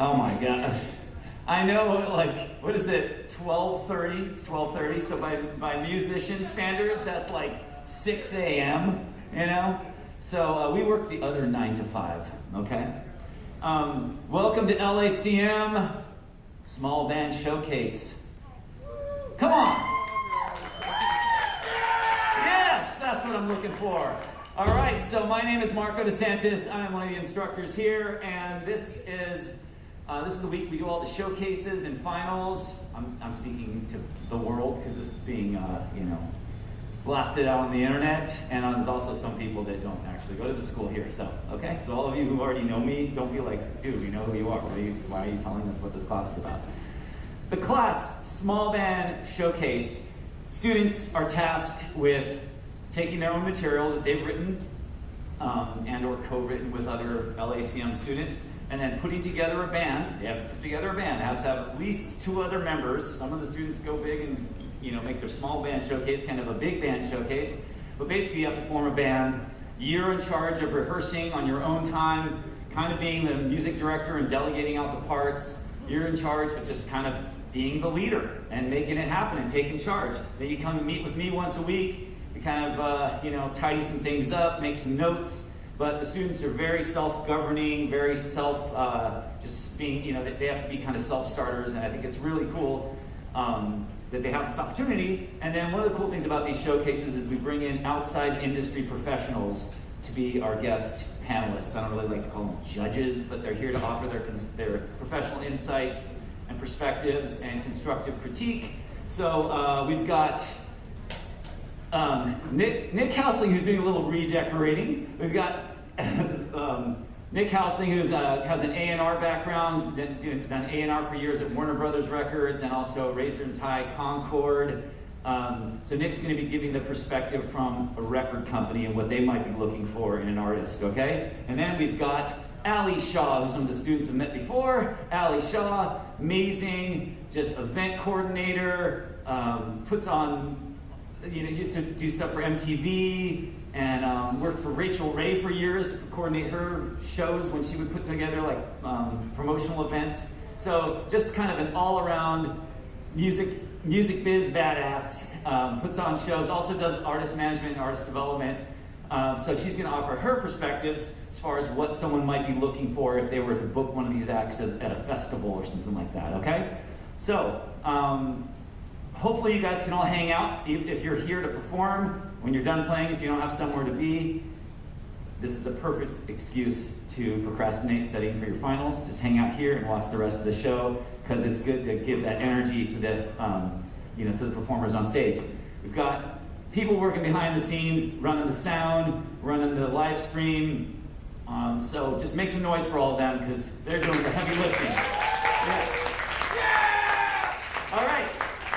Oh my God. I know, like, what is it, 12:30? It's 12:30, so by musician standards, that's like 6 a.m., you know? So we work the other 9 to 5, okay? Welcome to LACM Small Band Showcase. Come on! Yes, that's what I'm looking for. All right, so my name is Marco DeSantis. I'm one of the instructors here, and this is the week we do all the showcases and finals. I'm speaking to the world because this is being, blasted out on the internet, and there's also some people that don't actually go to the school here. So, okay, so all of you who already know me, don't be like, dude, we know who you are. Why are you telling us what this class is about? The class Small Band Showcase, students are tasked with taking their own material that they've written and or co-written with other LACM students, and then putting together a band. They have to put together a band. It has to have at least 2 other members. Some of the students go big and make their small band showcase kind of a big band showcase. But basically you have to form a band. You're in charge of rehearsing on your own time, kind of being the music director and delegating out the parts. You're in charge of just kind of being the leader and making it happen and taking charge. Then you come and meet with me once a week. We kind of, tidy some things up, make some notes. But the students are very self-governing, very just being, they have to be kind of self-starters. And I think it's really cool that they have this opportunity. And then one of the cool things about these showcases is we bring in outside industry professionals to be our guest panelists. I don't really like to call them judges, but they're here to offer their professional insights and perspectives and constructive critique. So we've got Nick Housling, who's doing a little redecorating. We've got Nick Housling, who has an A&R background, done A&R for years at Warner Brothers Records and also Razor and Tie Concord. So Nick's going to be giving the perspective from a record company and what they might be looking for in an artist, okay? And then we've got Ali Shaw, who some of the students have met before. Ali Shaw, amazing, just event coordinator, puts on, used to do stuff for MTV, and worked for Rachel Ray for years to coordinate her shows when she would put together promotional events. So just kind of an all-around music biz badass. Puts on shows, also does artist management and artist development. So she's going to offer her perspectives as far as what someone might be looking for if they were to book one of these acts at a festival or something like that, okay? So hopefully you guys can all hang out if you're here to perform. When you're done playing, if you don't have somewhere to be, this is a perfect excuse to procrastinate studying for your finals. Just hang out here and watch the rest of the show, because it's good to give that energy to the to the performers on stage. We've got people working behind the scenes, running the sound, running the live stream. So just make some noise for all of them, because they're doing the heavy lifting. Yes. All right.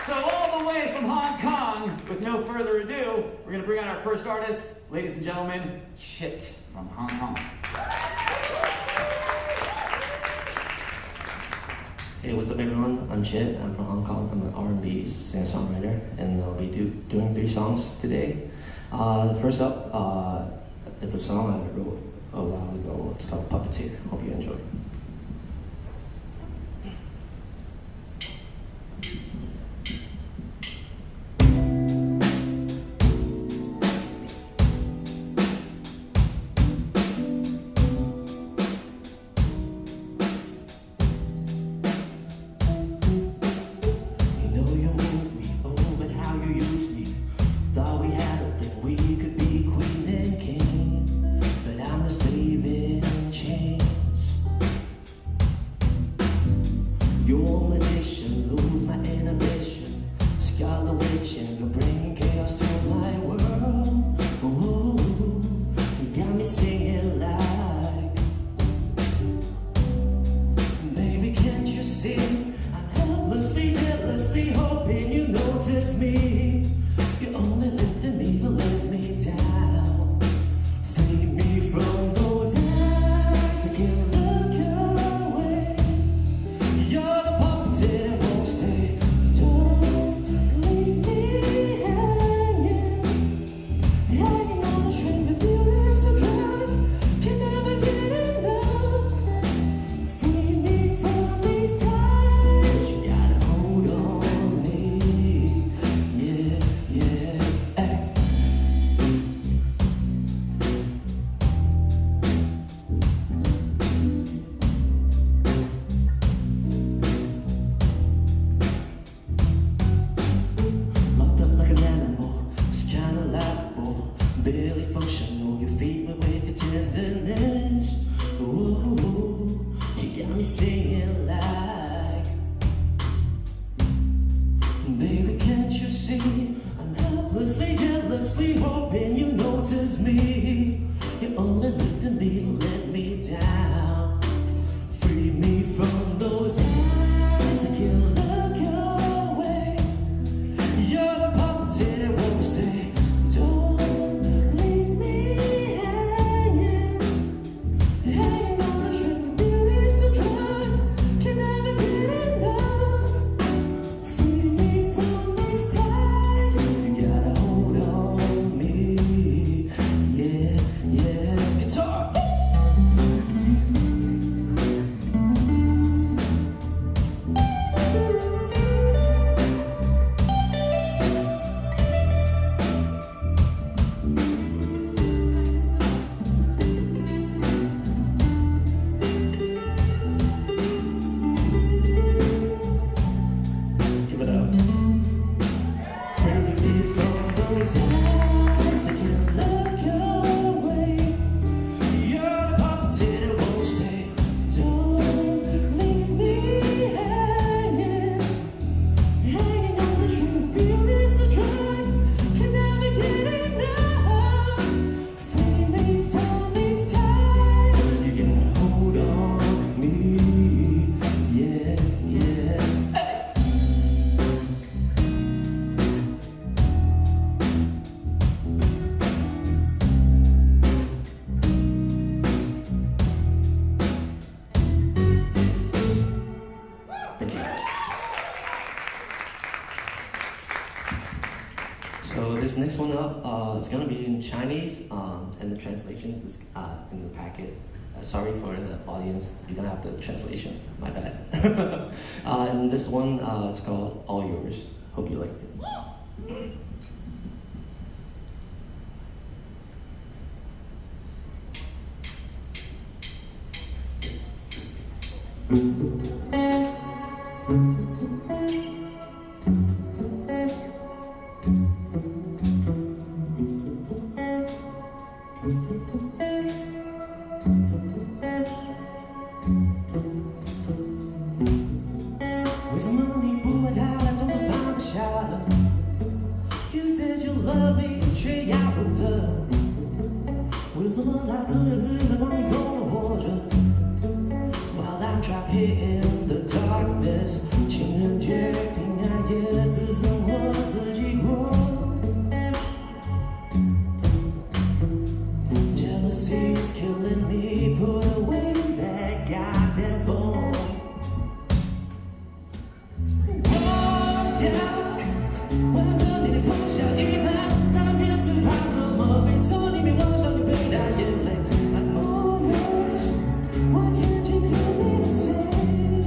So all the way from Hong Kong, with no further ado, we're going to bring on our first artist, ladies and gentlemen, Chit from Hong Kong. Hey, what's up everyone? I'm Chit. I'm from Hong Kong. I'm an R&B singer-songwriter, and I'll be doing 3 songs today. First up, it's a song I wrote a while ago. It's called Puppeteer. Hope you enjoy. Can never get enough. Free me from singing like, baby, can't you see? I'm helplessly, jealously hoping you notice me. You only looked at me to let me down. Free me from those eyes, I can't look your way. You're the puppet that won't stay. Don't leave me hanging, hanging on the string. Beauty's a drug, can never get enough. Free me from these ties, you gotta hold on me. Yeah, yeah. Guitar. Give it up. Free me from those eyes, I can't look your way. You're the puppet that won't stay. Don't leave me hanging, hanging on the string. Beauty's a drug, can never get enough. Free me from these ties, you gotta hold on me. Yeah, yeah. Thank you. So this next one up is gonna be in Chinese, and the translations is in the packet. Sorry for the audience, you don't have the translation. My bad. And this one, it's called All Yours. Hope you like it. You said you love me，却要不得。为什么他自言自在光明中的活着 ？While I'm trapped here in the darkness， 情人节、平安夜只剩我自己过。Jealousy is killing me, put away that goddamn phone. Oh yeah. 我等着你的梦想一半，但面子怕怎么飞走？你别妄想你背带眼泪。I'm all yours, what can't you give me to say?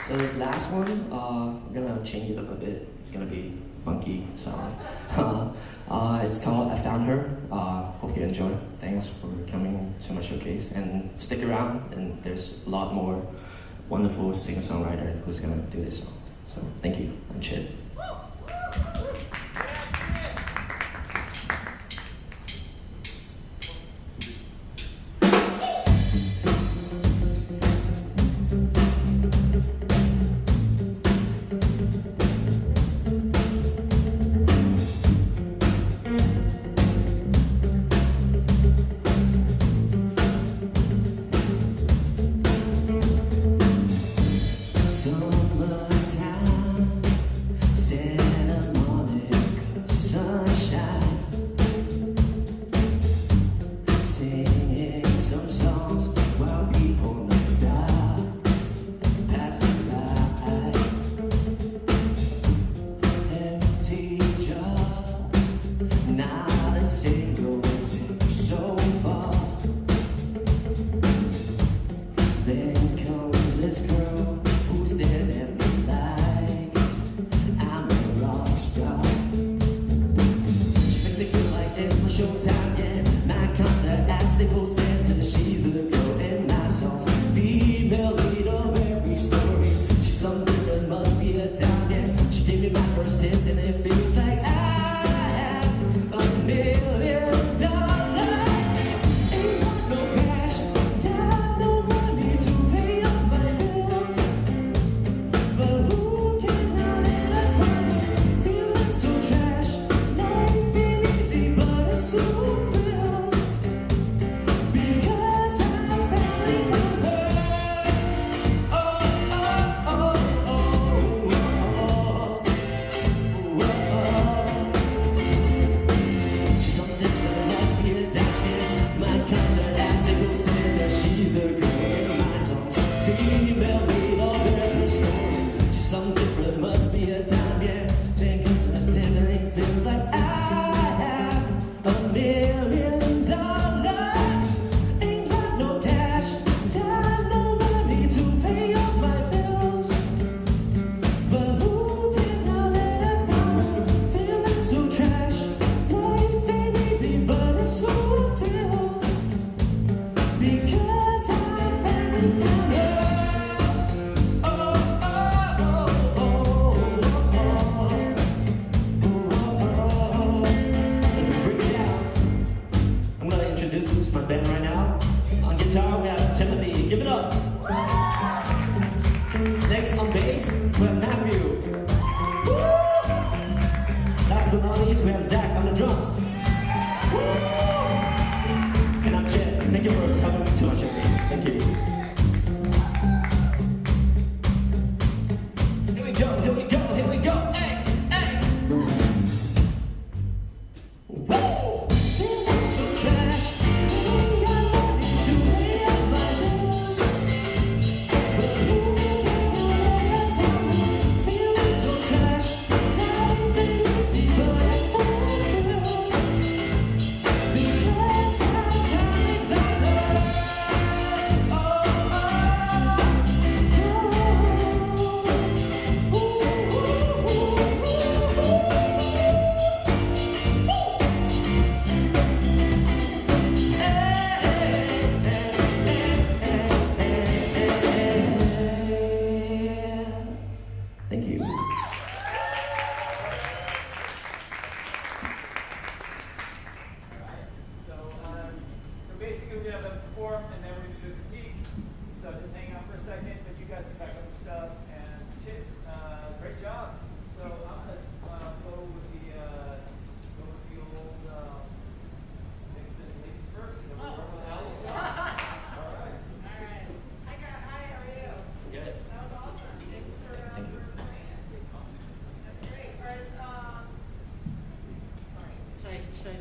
So this last one, we're gonna change it up a bit. It's gonna be a funky song. It's called I Found Her. Hope you enjoy. Thanks for coming to my showcase. And stick around, and there's a lot more wonderful singer-songwriter who's gonna do this song. So thank you. I'm Chid.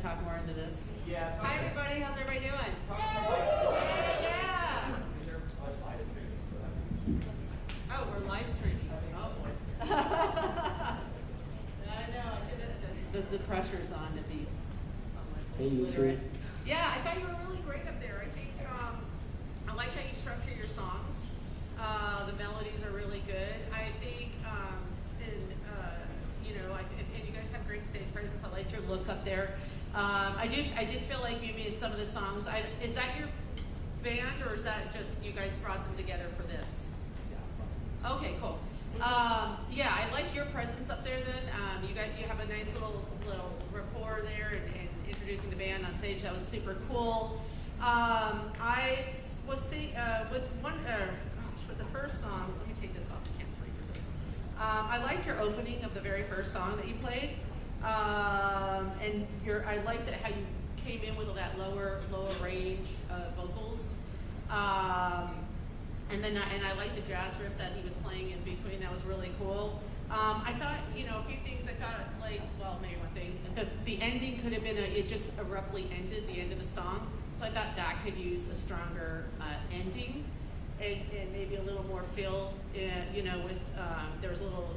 Talk more into this. Yeah. Hi everybody, how's everybody doing? Yeah. Oh, we're live streaming. Oh boy. I know. The pressure's on to be somewhat literate. Yeah, I thought you were really great up there. I think I like how you structure your songs. The melodies are really good. your look up there. I did feel like maybe in some of the songs, is that your band or is that just you guys brought them together for this? Yeah. Okay, cool. Yeah, I like your presence up there. Then you have a nice little rapport there and introducing the band on stage. That was super cool. I was with the first song. Let me take this off. I can't read for this. I liked your opening of the very first song that you played, and I liked how you came in with that lower range vocals. And I liked the jazz riff that he was playing in between. That was really cool. I thought, a few things. I thought, maybe one thing. The ending could have been it just abruptly ended the end of the song. So I thought that could use a stronger ending and maybe a little more fill. With there was a little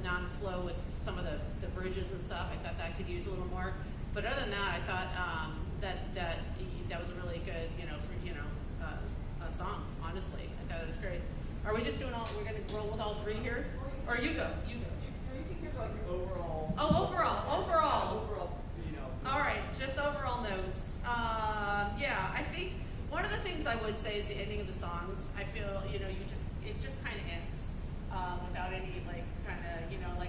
non-flow with some of the bridges and stuff. I thought that could use a little more. But other than that, I thought that was a really good, a song. Honestly, I thought it was great. Are we just doing we're going to roll with all three here? Or you go. You can give like overall. Oh, overall. Overall, All right, just overall notes. Yeah, I think one of the things I would say is the ending of the songs. I feel, it just kind of ends without any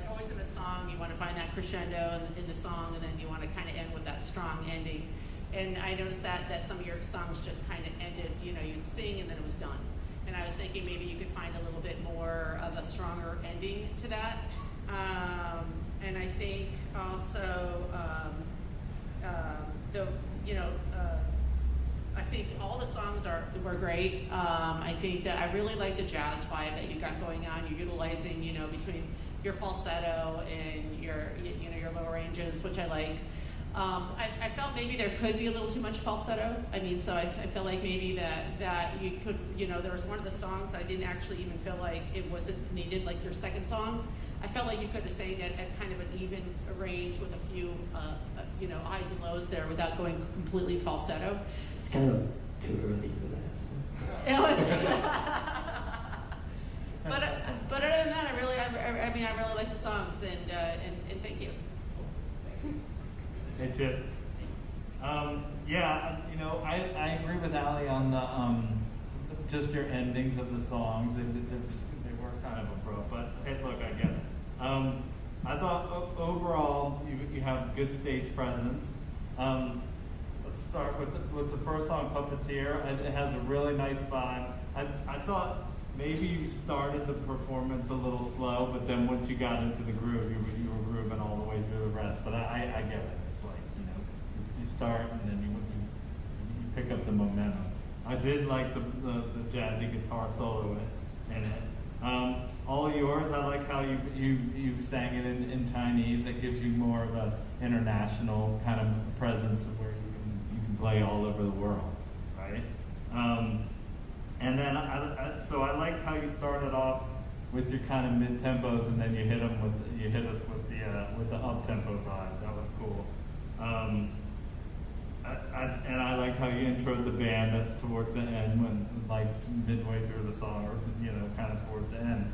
always in a song you want to find that crescendo in the song, and then you want to kind of end with that strong ending. And I noticed that some of your songs just kind of ended, you'd sing and then it was done. And I was thinking maybe you could find a little bit more of a stronger ending to that. And I think also, I think all the songs were great. I think that I really like the jazz vibe that you got going on. You're utilizing, between your falsetto and your lower ranges, which I like. I felt maybe there could be a little too much falsetto. So I felt like maybe that you could, there was one of the songs that I didn't actually even feel like it wasn't needed, like your second song. I felt like you could have sang it at kind of an even range with a few, highs and lows there without going completely falsetto. It's kind of too early for that. So. It was. But other than that, I really like the songs and thank you. Hey, Chip. I agree with Ali on the just your endings of the songs. They were kind of abrupt, but hey, look, I get it. I thought overall you have good stage presence. Let's start with the first song, Puppeteer. It has a really nice vibe. I thought maybe you started the performance a little slow, but then once you got into the groove, you were grooving all the way through the rest. But I get it. It's like, you start and then you pick up the momentum. I did like the jazzy guitar solo in it. All yours. I like how you sang it in Chinese. It gives you more of an international kind of presence of where you can play all over the world, right? And then so I liked how you started off with your kind of mid tempos, and then you hit us with the up tempo vibe. That was cool. And I liked how you introed the band towards the end, when like midway through the song, or kind of towards the end.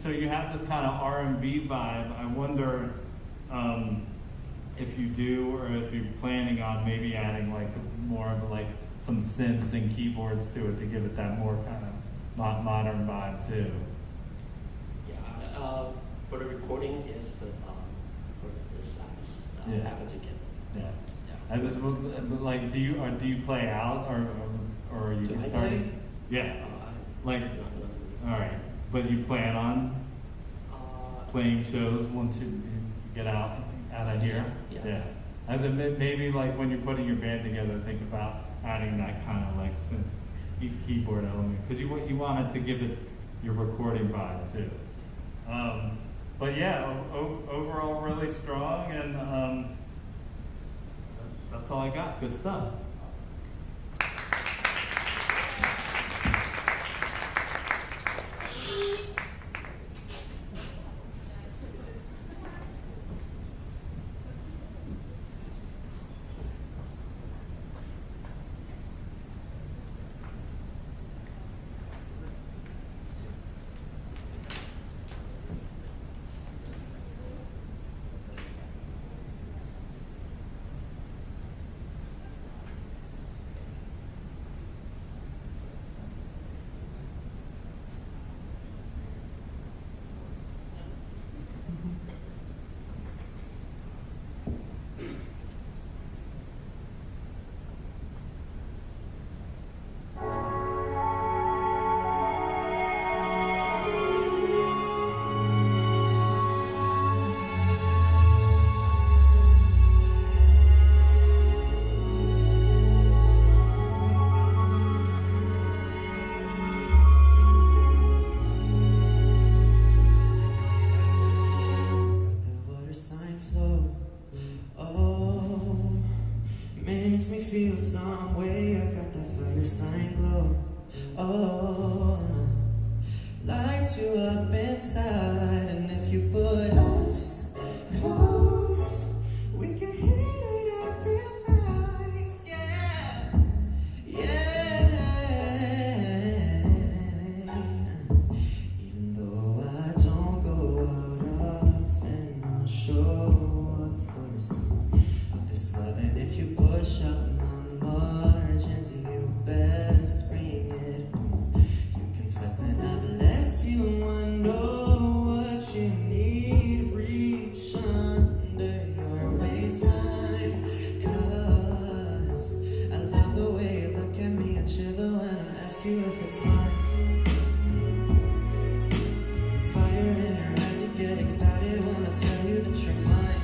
So you have this kind of R&B vibe. I wonder if you do, or if you're planning on maybe adding like more of like some synths and keyboards to it to give it that more kind of modern vibe too. Yeah, for the recordings, yes, but for this, I just happen to get. Yeah. I just like, do you play out, or are you starting? Yeah. All right, but you plan on playing shows once you get out of here? Yeah. And then maybe like when you're putting your band together, think about adding that kind of like keyboard element, because you want it to give it your recording vibe too. But yeah, overall really strong, and that's all I got. Good stuff. feel some way, I got that fire sign glow. Oh, lights you up inside, and if you put us close, we can hit it up real nice. Yeah, yeah. Even though I don't go out often, I'll show up for some of this love. And if you push up my margins, you best bring it home. You confess and I bless you. I know what you need. Reach under your waistline, 'cause I love the way you look at me and shiver when I ask you if it's time. Fire in your eyes, you get excited when I tell you that you're mine.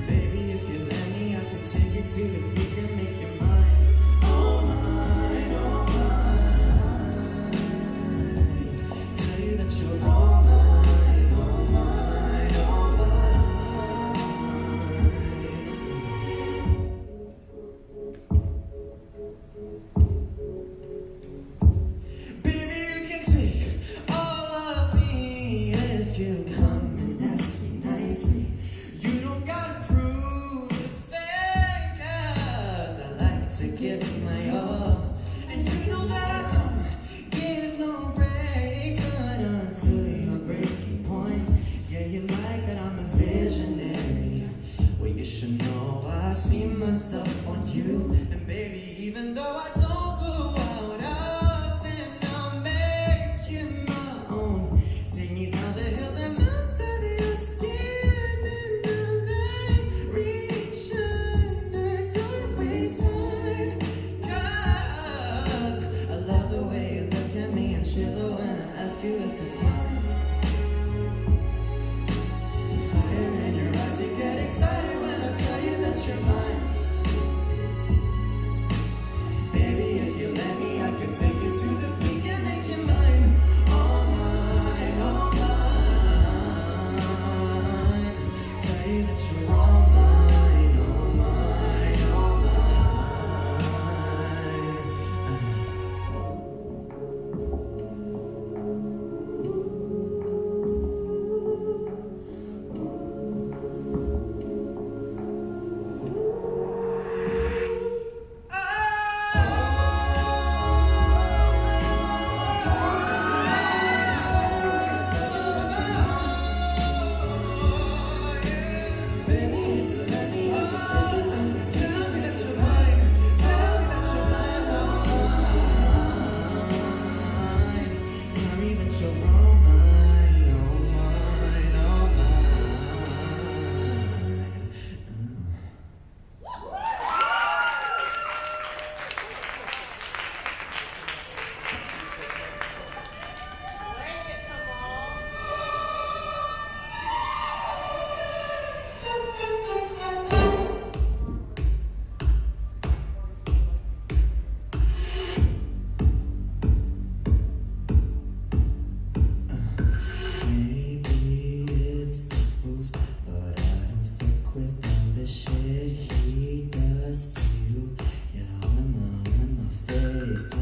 Baby, if you let me, I can take you to the peak and make you mine. Oh mine, oh mine. Tell you that you're all mine, oh mine, oh mine. Baby, you can take all of me if you come and ask me nicely. You don't gotta prove a thing, 'cause I like to give it my all. And you know that I don't give no breaks, not until your breaking point. Yeah, you like that I'm a visionary. Well, you should know I see myself on you. And baby, even though I don't go out often, I'll make you my own. Take me down the hills and mountains of your skin, and I'll let reach under your waistline. 'Cause I love the way you look at me and shiver when I ask you if it's mine. Fire in your eyes, you get excited when I tell you that you're mine. Baby, if you let me, I can take you to the peak and make you mine. All mine, all mine. Tell you that you're all mine, all mine, all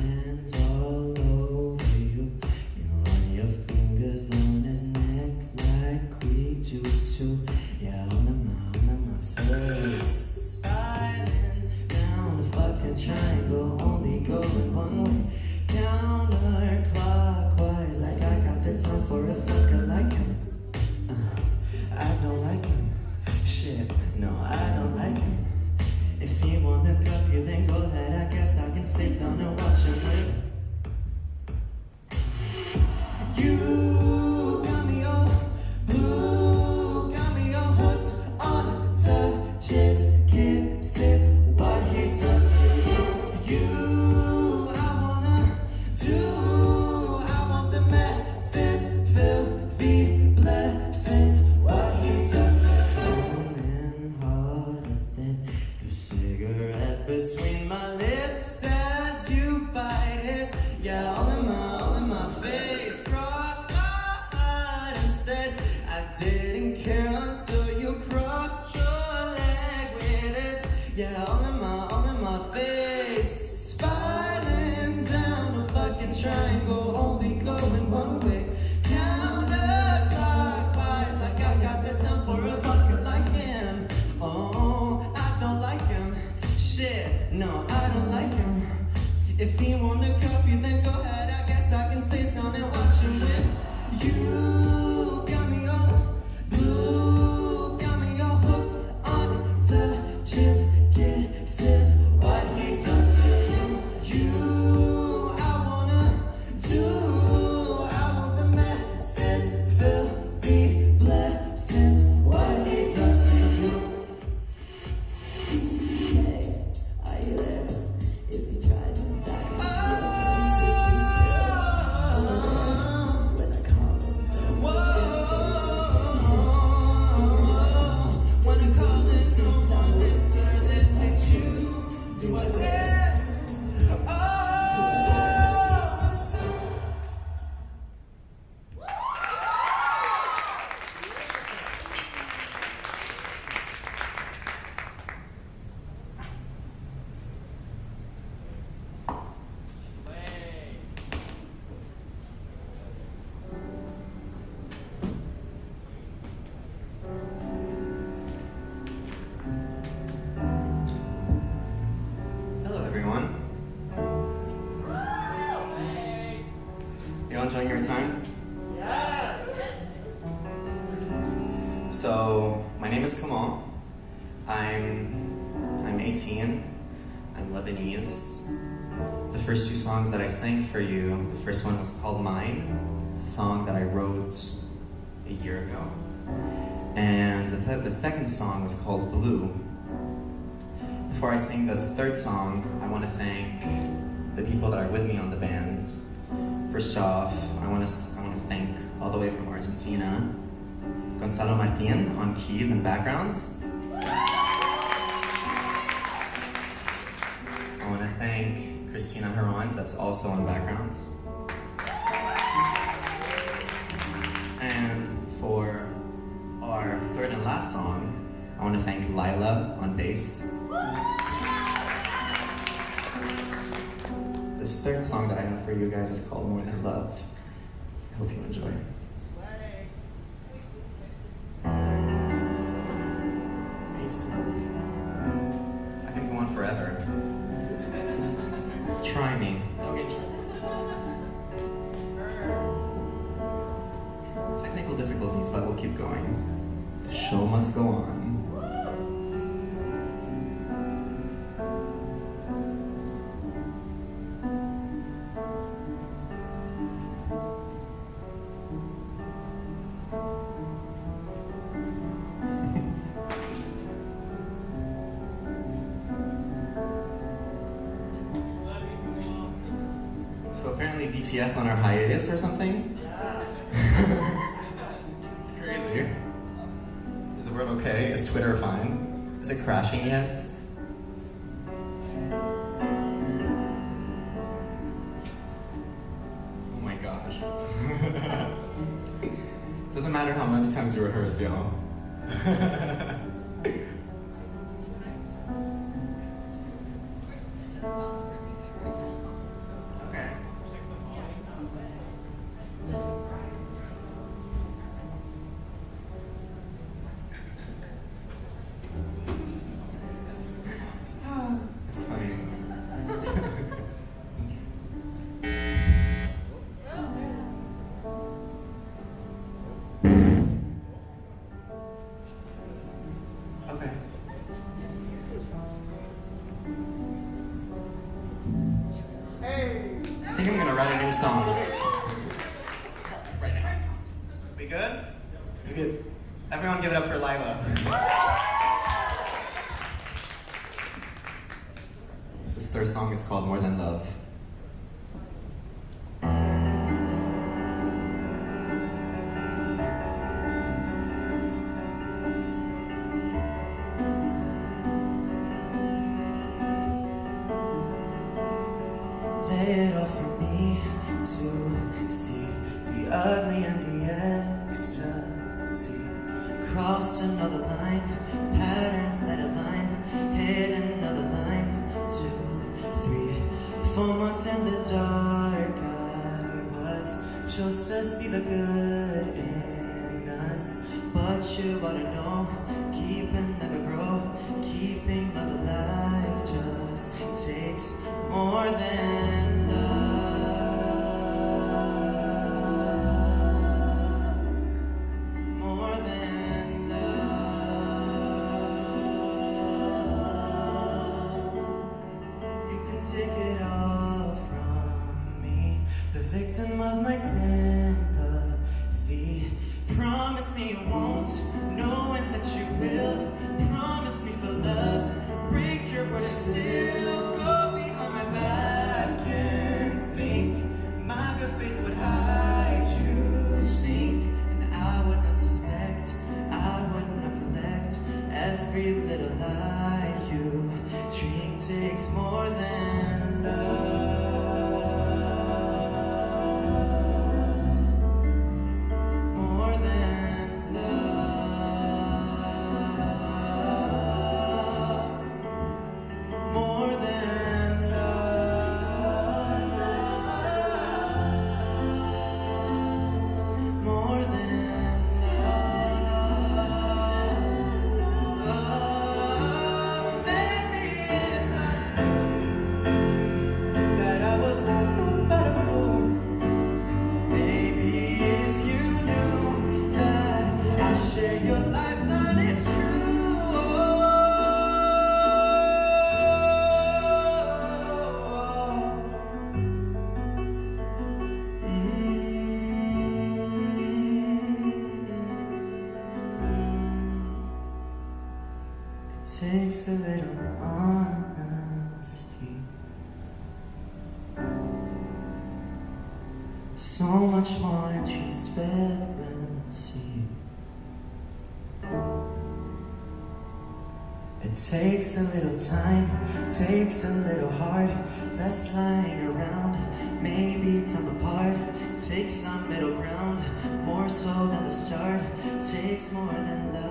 hands all over you. You run your fingers on his neck like we do too. Yeah, on my face, spiraling down a fucking triangle, only going one way, counterclockwise. Like I got the time for a fucker like him. I don't like him. Shit, no, I don't like him. If you wanna cuff you, then go ahead. I guess I can sit down and watch him wait. You got me all blue, got me all hooked on touches, kisses, what he does to you. I wanna do, I want the messes, filthy blessings, what he does to you. And harder than your cigarette between my lips as you bite his. Yeah, all in my face, cross my sit down and watch you win. You got me all blue, got me all hooked on touches, kisses, what he does to you. You, I wanna do, I want the messes, filthy blessings, what he does to you. Hey, are you there? If you try to die, when I call him, when I call him, no one answers. Is it you? Do I dare? Hello, everyone. You all enjoying your time? So, my name is Kamon. I'm 18. I'm Lebanese. The first two songs that I sang for you, the first one was called Mine. It's a song that I wrote a year ago. And the second song was called Blue. Before I sing the third song, I want to thank the people that are with me on the band. First off, I want to thank all the way from Argentina, Gonzalo Martin on keys and backgrounds. I want to thank Christina Heron, that's also on backgrounds. And for our third and last song, I want to thank Lila on bass. This third song that I have for you guys is called More Than Love. I hope you enjoy. I can go on forever. Try me. Technical difficulties, but we'll keep going. The show must go on. So apparently BTS on our hiatus or something? It's crazy. Is the world okay? Is Twitter fine? Is it crashing yet? Oh my gosh. Doesn't matter how many times you rehearse, y'all. Okay. It's funny. Okay. I think I'm gonna write a new song. Right now. We good? We good. Everyone give it up for Lila. This third song is called More Than Love. Lay it all for me to see the ugly and the ecstasy. Cross another line, patterns that align, hit another line, 2, 3, 4 months in the dark. I was just to see the good in us, but you ought to know, keeping never grow, keeping love alive just takes more than love. sympathy. Promise me you won't, knowing that you will. Promise me for love, break your word and still go behind my back and think my good faith would hide you sink, and I would not suspect, I would not collect every little lie you dream takes more than love, more than love, more than love, more than love. Maybe if I knew that I was nothing but a fool. Maybe if you knew that I share your lifeline is true. It takes a little honesty, so much more transparency. It takes a little time, takes a little heart, less lying around, maybe time apart. Takes some middle ground, more so than the start, takes more than love.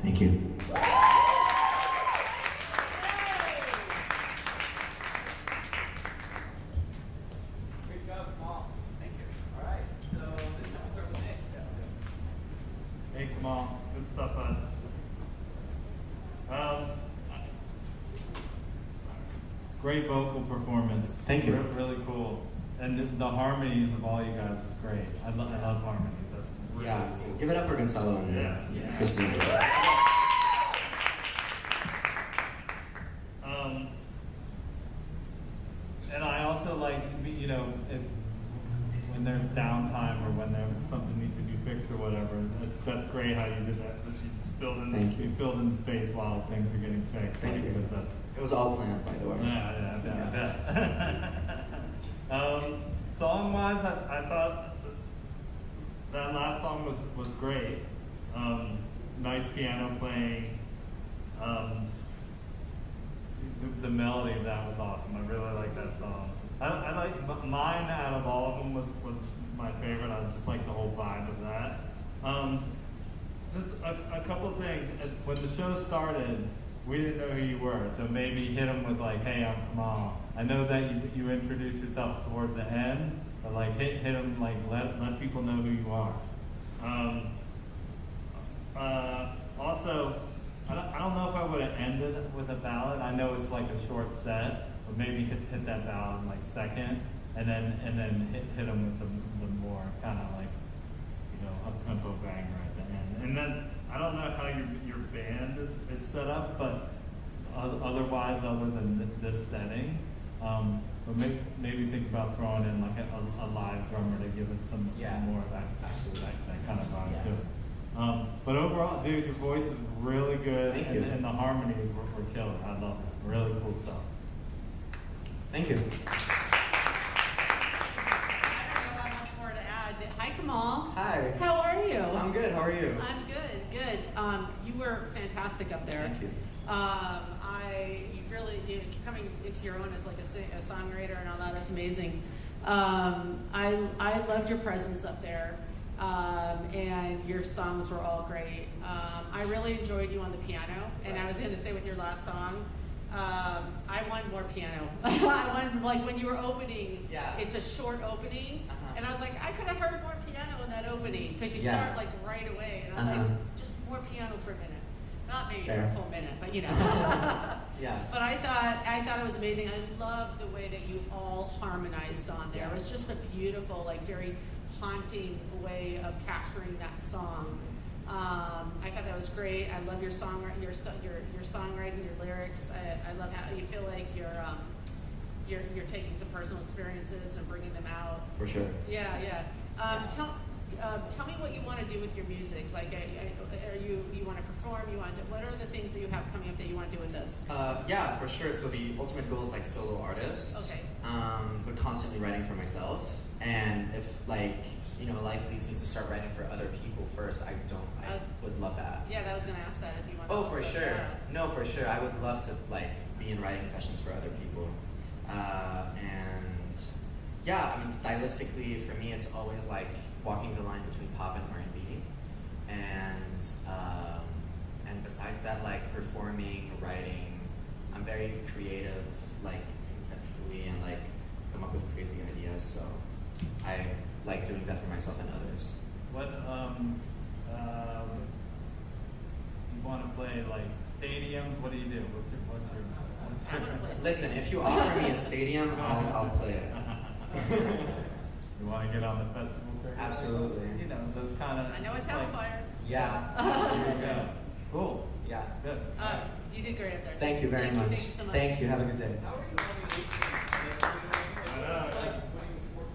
Thank you. Great job, Kamon. Thank you. All right, so this time we'll start with Nick. Hey, come on, good stuff, bud. Great vocal performance. Thank you. Really cool. And the harmonies of all you guys is great. I love harmonies. That's really cool. Give it up for Gonzalo and Yeah. Christine. And I also like, when there's downtime or when something needs to be fixed or whatever. That's great how you did that. That you Thank you. filled in the space while things are getting fixed. Thank you. Because that's It was all planned, by the way. I bet. Song-wise, I thought that last song was great. Nice piano playing. The melody of that was awesome. I really like that song. I like mine out of all of them was my favorite. I just like the whole vibe of that. Just a couple of things. When the show started, we didn't know who you were, so maybe hit them with like, "Hey, I'm Kamon." I know that you introduced yourself towards the end, but like hit them, like let people know who you are. Also, I don't know if I would have ended with a ballad. I know it's like a short set, but maybe hit that ballad like second, and then hit them with the more kind of like up tempo banger at the end. And then I don't know how your band is set up, but otherwise, other than this setting, but maybe think about throwing in like a live drummer to give it some more of that kind of vibe too. But overall, dude, your voice is really good. Thank you. And the harmonies were killer. I love it. Really cool stuff. Thank you. I don't know how much more to add. Hi, Kamal. Hi. How are you? I'm good. How are you? I'm good. You were fantastic up there. Thank you. You're coming into your own as like a songwriter and all that. That's amazing. I loved your presence up there, and your songs were all great. I really enjoyed you on the piano, and I was going to say with your last song, I want more piano. I want, like when you were opening, it's a short opening, and I was like, I could have heard more piano in that opening because you start like right away, and I was like, just more piano for a minute. Not maybe for a full minute, but But I thought it was amazing. I love the way that you all harmonized on there. It was just a beautiful, like very haunting way of capturing that song. I thought that was great. I love your songwriting, your songwriting, your lyrics. I love how you feel like you're taking some personal experiences and bringing them out. For sure. Yeah, yeah. Tell me what you want to do with your music. Like, are you want to perform? What are the things that you have coming up that you want to do with this? Yeah, for sure. So the ultimate goal is like solo artist. Okay. But constantly writing for myself. And if life leads me to start writing for other people first, I would love that. Yeah, I was gonna ask that if you want. Oh, for sure. Yeah. No, for sure. I would love to be in writing sessions for other people. And yeah, I mean, stylistically for me, it's always like walking the line between pop and R&B. And besides that, like performing, writing, I'm very creative, like conceptually, and like come up with crazy ideas. So I like doing that for myself and others. What you want to play like stadiums? What do you do? What's your I wanna play Listen, if you offer me a stadium, I'll play it. You want to get on the festival circuit? Absolutely. You know, those kind of. I know it's Hellfire. Yeah, There you absolutely. go. Cool. Yeah. Good. You did great up there. Thank you very much. Thank you so much. Thank you. Have a good day. How are you having like winning this 14?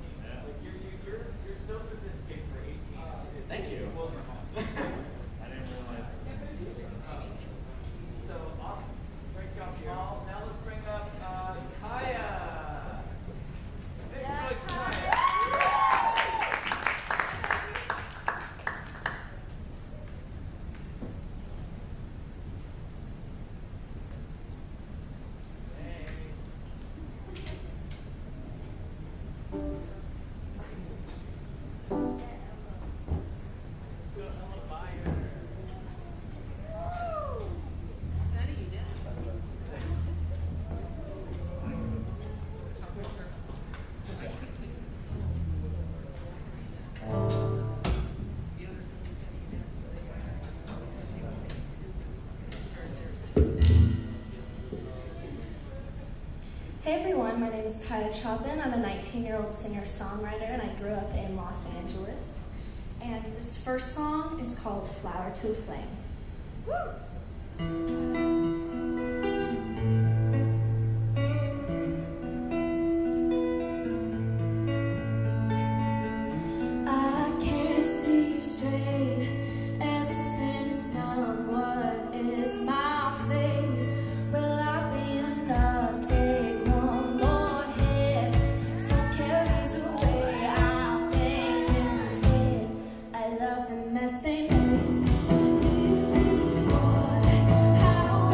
Like you're so sophisticated for 18. Thank you. I didn't realize. So awesome. Great job, Paul. Now let's bring up Paya. Next noise for Paya. Sunny, you did. Hey everyone, my name is Paya Chopin. I'm a 19-year-old singer-songwriter and I grew up in Los Angeles. And this first song is called Flower to a Flame. I can't see straight, everything is numb. What is my fate? Will I be enough? Take one more hit, smoke carries away. I think this is it. I love the mess they made. Use me for how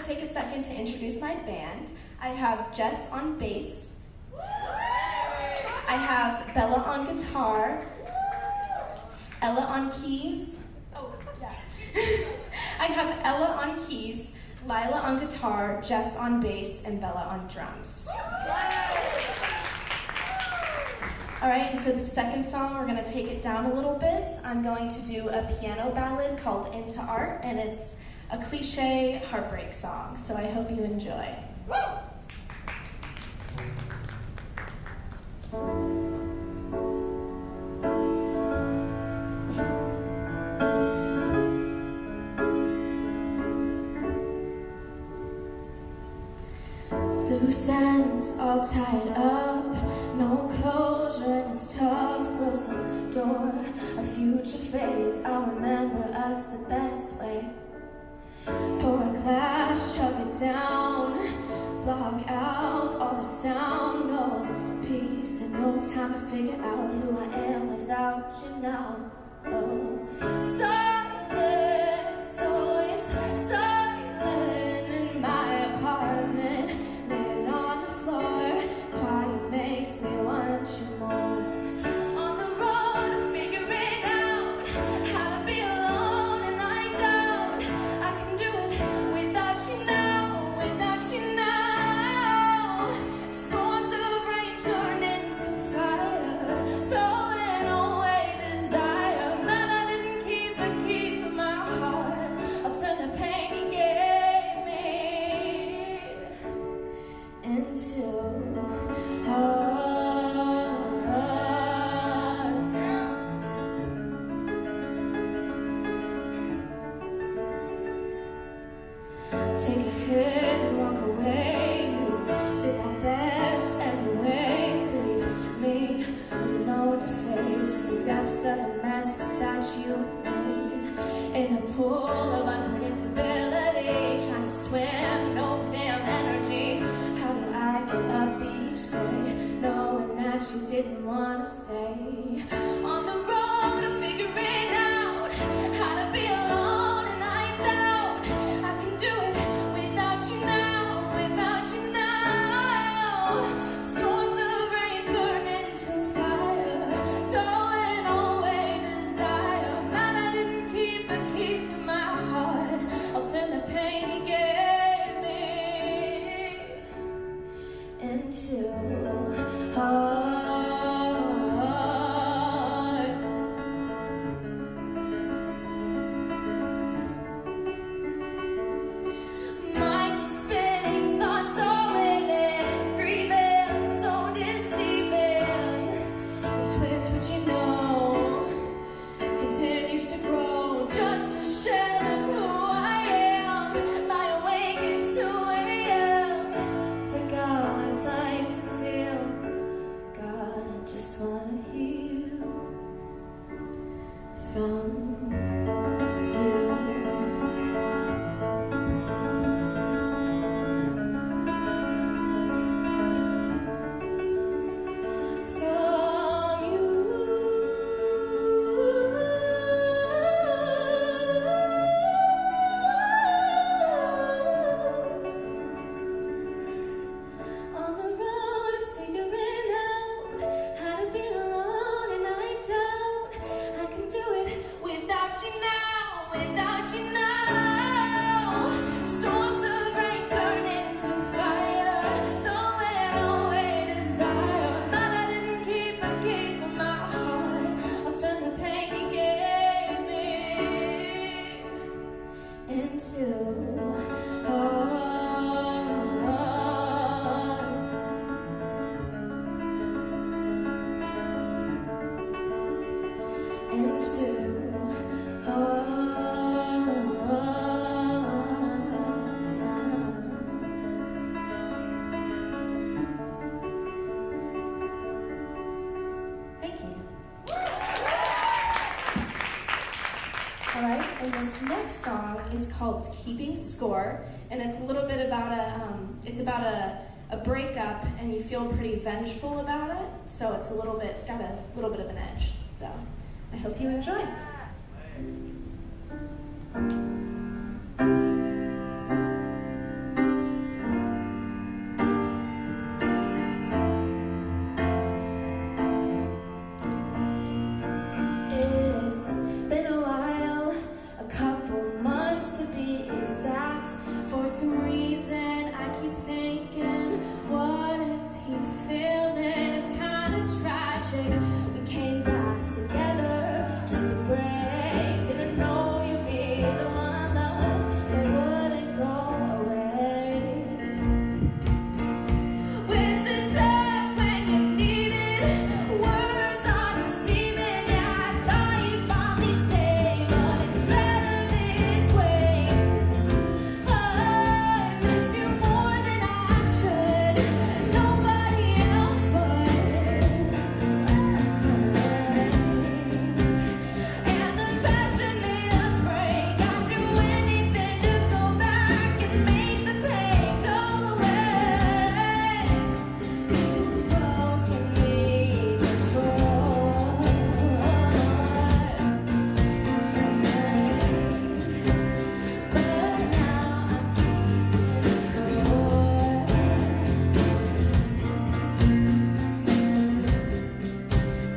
to take a second to introduce my band. I have Jess on bass. I have Bella on guitar. Ella on keys. Oh, yeah. I have Ella on keys, Lila on guitar, Jess on bass, and Bella on drums. All right, and for the second song, we're going to take it down a little bit. I'm going to do a piano ballad called Into Art, and it's a cliche heartbreak song, so I hope you enjoy. Loose ends all tied up, no closure, and it's tough. Close the door, a future fades. I'll remember us the best way. Pour a glass, chug it down, block out all the sound. No peace and no time to figure out who I am without you now. Oh, silent, so it's silent in my apartment. On the floor, quiet makes me want you more. On the road, figuring out how to be alone, and I doubt I can do it without you now, without you now. Storms of rain turn into fire, throwing away desire. Man, I didn't keep a key for my heart. I'll turn the pain you gave me into heart. Take a hit and walk away. You did my best anyways. Leave me alone to face the depths of a mess that you made. In a pool of unpredictability, trying to swim, no damn energy. How do I get up each day, knowing that you didn't want to stay? On the road, figuring out how to be alone, and I doubt I can do it without you now, without you now. Storms of rain turn into fire, throwing away desire. Man, I didn't keep a key for my heart. I'll turn the pain you gave me into heart. Mind spinning, thoughts are winning, breathing, so deceiving. It twists what you know, continues to grow, just a shell of who I am. Lie awake at 2 a.m. Forgot what it's like to feel. God, I just wanna heal from you. From on the road, figuring out how to be alone, and I doubt I can do it without you now, without you now. Storms of rain turn into fire, throwing away desire. Man, I didn't keep a key for my heart. I'll turn the pain you gave me into heart. Into heart. Thank you. All right, and this next song is called "Keeping Score," and it's a little bit about a breakup, and you feel pretty vengeful about it. So it's got a little bit of an edge. So I hope you enjoy. magic. We came back together just to break. Didn't know you'd be the one love that wouldn't go away. Where's the touch when you need it? Words are deceiving. Yeah, I thought you'd finally stay, but it's better this way. I miss you more than I should. Nobody else would. And the passion made us break. I'd do anything to go back and make the pain go away. You've broken me before, but now I'm keeping score.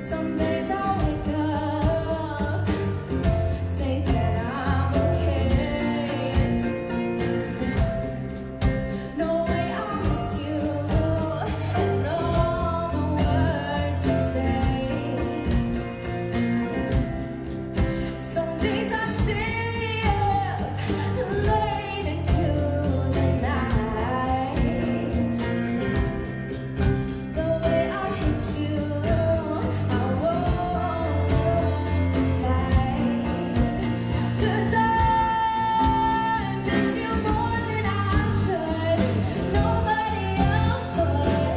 Some days I wake up, think that I'm okay. No way I miss you and all the words you say. Some days I stay up late into the night. The way I hate you, I won't lose this fight. 'Cause I miss you more than I should. Nobody else would.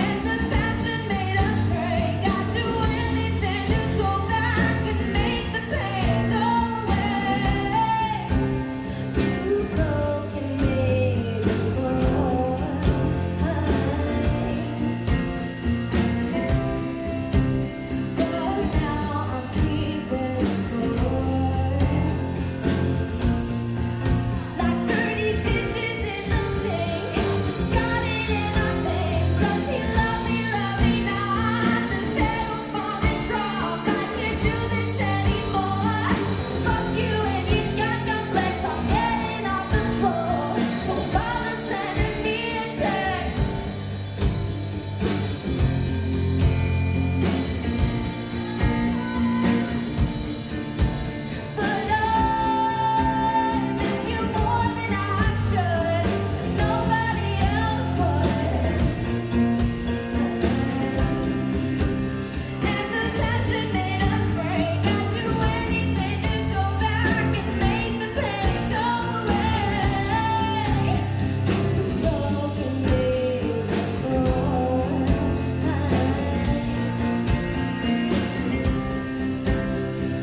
And the passion made us break. I'd do anything to go back and make the pain go away. You've broken me before, but now I'm keeping score. Like dirty dishes in the sink, discarded and I think, does he love me not? The petals fall and drop, I can't do this anymore. Fuck you and you got no flex, I'm getting off the floor. Don't bother sending me a text. But I miss you more than I should. Nobody else would. And the passion made us break. I'd do anything to go back and make the pain go away. You've broken me before,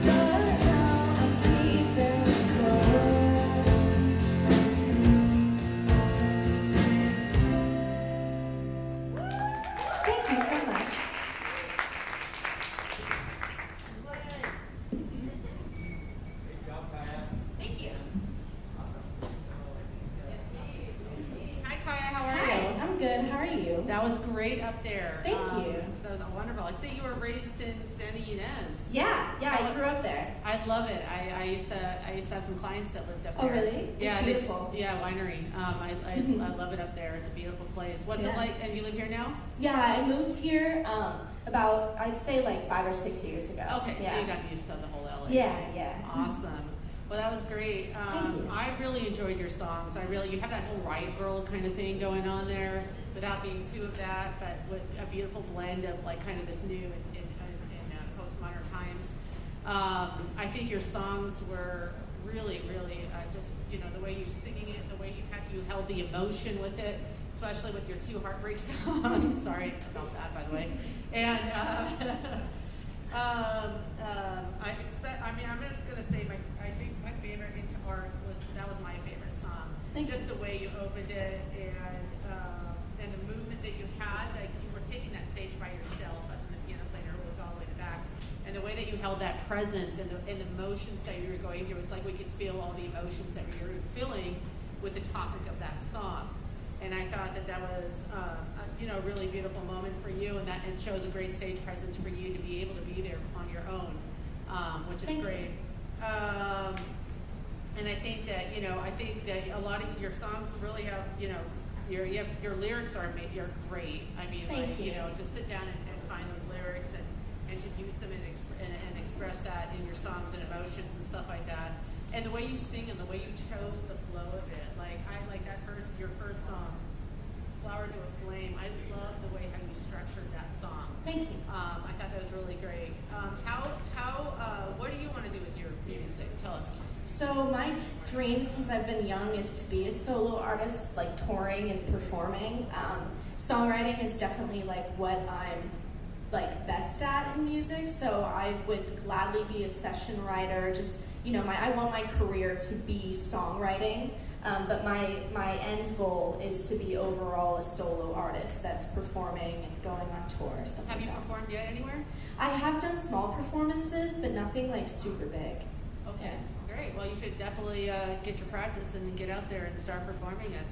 but now I'm keeping score. Thank you so much. Thank you. Hi, Kaya. How are Hi, you? I'm good. How are you? That was great up there. Thank you. That was wonderful. I see you were raised in Santa Ynez. Yeah, I grew up there. I love it. I used to have some clients that lived up Oh, there. really? It's Yeah, beautiful. winery. I love it up there. It's a beautiful place. What's it Yeah. like? And you live here now? Yeah, I moved here about, I'd say like 5 or 6 years ago. Okay, yeah. so you got used to the whole LA. Yeah, yeah. Awesome. Well, that was great. Thank you. I really enjoyed your songs. You have that whole Riot Girl kind of thing going on there, without being too of that, but with a beautiful blend of like kind of this new and postmodern times. I think your songs were really, really just the way you singing it, the way you held the emotion with it, especially with your 2 heartbreak songs. Sorry about that, by the way. And I'm just gonna say I think my favorite Into Art was my favorite song. Thank just you. the way you opened it and the movement that you had, like you were taking that stage by yourself, and the piano player was all the way in the back, and the way that you held that presence and the emotions that you were going through. It's like we could feel all the emotions that you were feeling with the topic of that song. And I thought that was a really beautiful moment for you, and shows a great stage presence for you to be able to be there on your own, which is Thank you. great. And I think that a lot of your songs really have your lyrics are you're great. I mean, Thank like, you. to sit down and find those lyrics and to use them and express that in your songs and emotions and stuff like that. And the way you sing and the way you chose the flow of it, like I like that your first song, "Flower to a Flame." I love the way how you structured that song. Thank you. I thought that was really great. What do you want to do with your music? Tell us. So my dream since I've been young is to be a solo artist, like touring and performing. Songwriting is definitely like what I'm like best at in music. So I would gladly be a session writer. Just I want my career to be songwriting. But my end goal is to be overall a solo artist that's performing and going on tour, stuff Have like you that. performed yet anywhere? I have done small performances, but nothing like super big. Okay, great. Well, you should definitely get your practice and get out there and start performing at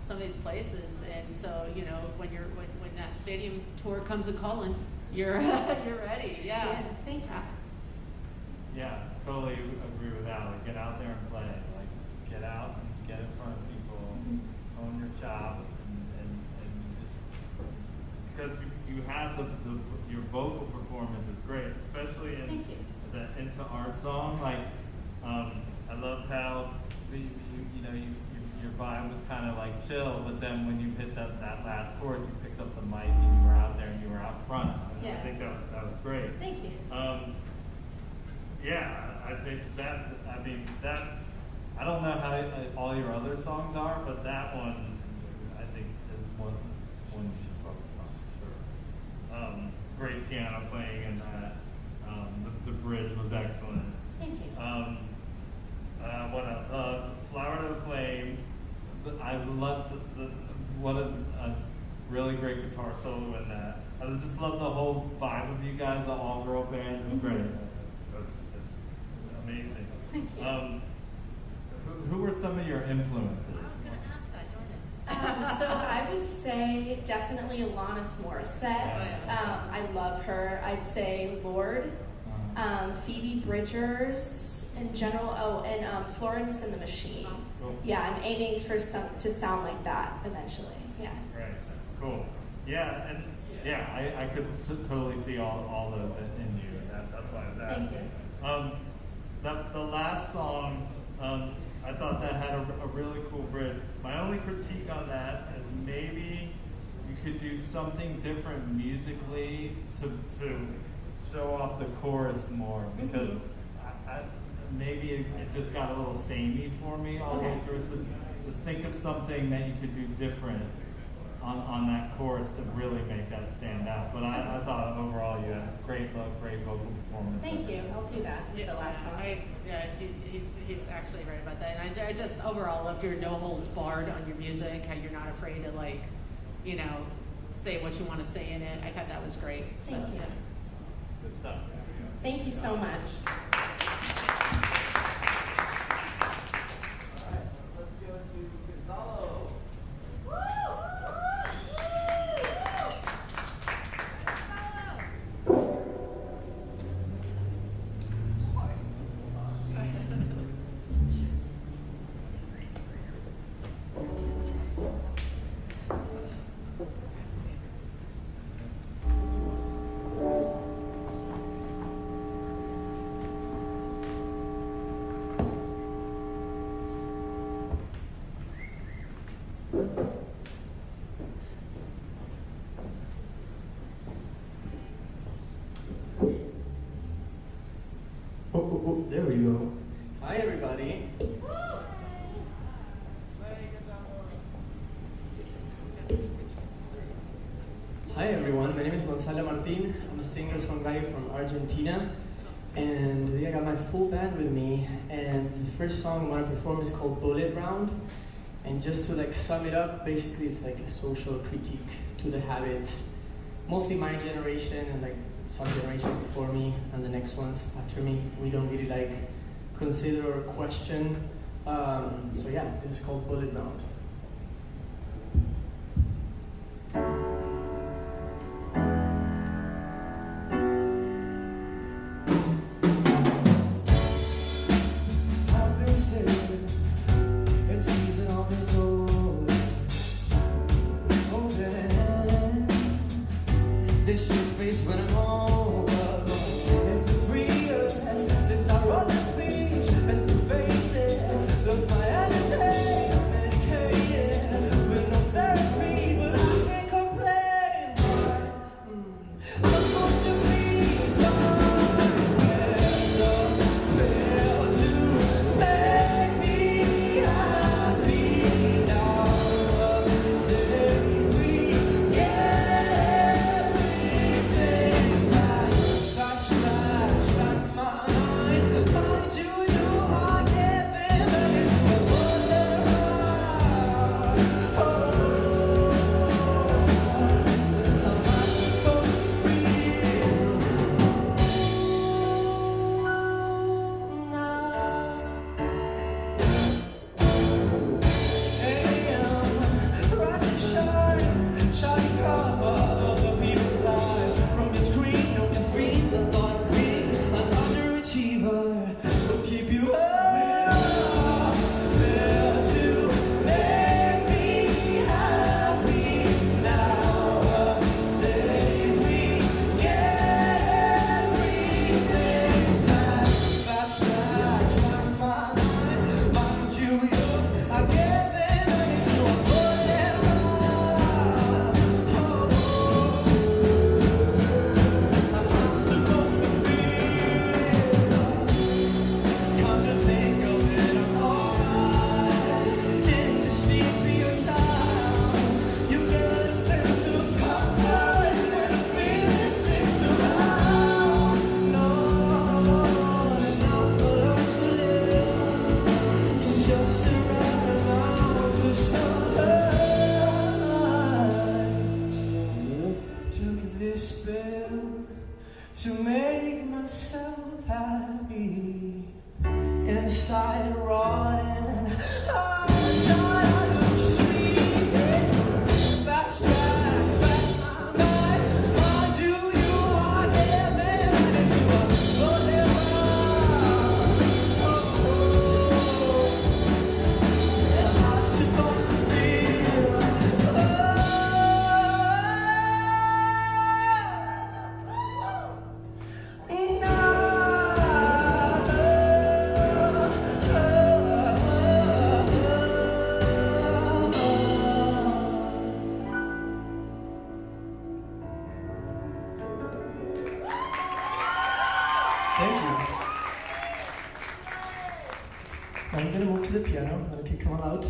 some of these places. And so, when that stadium tour comes a calling, you're ready. Yeah. Thank you. Yeah, totally agree with Allie. Get out there and play. Like, get out and get in front of people, own your chops, and just because you have your vocal performance is great, especially in Thank you. the Into Art song. Like, I loved how your vibe was kind of like chill, but then when you hit that last chord, you picked up the mic and you were out there and you were out front. Yeah. I think that was great. Thank you. Yeah, I think that. I don't know how all your other songs are, but that one I think is one you should focus on for sure. Great piano playing in that. The bridge was excellent. Thank you. What else? Flower to the Flame. I love what a really great guitar solo in that. I just love the whole vibe of you guys, the all-girl band. It's great. That's amazing. Thank you. Who were some of your influences? I was going to ask that, darn it. So I would say definitely Alanis Morissette. I love her. I'd say Lord, Phoebe Bridgers in general. Oh, and Florence and the Machine. Cool. Yeah, I'm aiming for to sound like that eventually. Yeah. Right. Cool. Yeah, and I could totally see all those in you. That's why I was asking. Thank you. The last song, I thought that had a really cool bridge. My only critique on that is maybe you could do something different musically to show off the chorus more, because maybe it just got a little samey for me all the way through. So just think of something that you could do different on that chorus to really make that stand out. But I thought overall you had a great look, great vocal performance. Thank you. I'll do that with the last song. He's actually right about that. And I just overall loved your no holds barred on your music, how you're not afraid to say what you want to say in it. I thought that was great. Thank you. Good stuff. Thank you so much. Oh, there we go. Hi, everybody. Hi, everyone. My name is Gonzalo Martin. I'm a singer-songwriter from Argentina. And I got my full band with me. And the first song I want to perform is called Bullet Round. And just to sum it up, basically it's like a social critique to the habits, mostly my generation and some generations before me and the next ones after me, we don't really consider or question. So yeah, this is called Bullet Round. I've been staring and seizing on this old this your face when I'm all alone. It's been 3 years since I wrote this speech. Been through faces, lost my energy. I'm medicated with no therapy, but I can't complain. I'm supposed to be fine. Fail to make me happy now. Days we get everything back. Fast flash back my mind. Mind you, you are giving this wonder. Oh, am I supposed to feel rise and shine, shining cover of the people's lives. From your screen, no defeat the thought of being an underachiever will keep you up. There to make me happy now. Days we get everything back. Fast track my mind, mind you, I get them and it's no good at all. I'm not supposed to feel. Come to think of it, I'm alright. In the sea for your time, you get a sense of comfort when the feeling sticks around. No, enough for us to live. Just to run around with sunlight. Took this pill to make myself happy. Inside rotting, outside I look sweet. Fast track my mind. Mind you, you are giving minutes to a golden run. Am I supposed to feel? Thank you. I'm gonna move to the piano. I'm gonna kick Kamon out.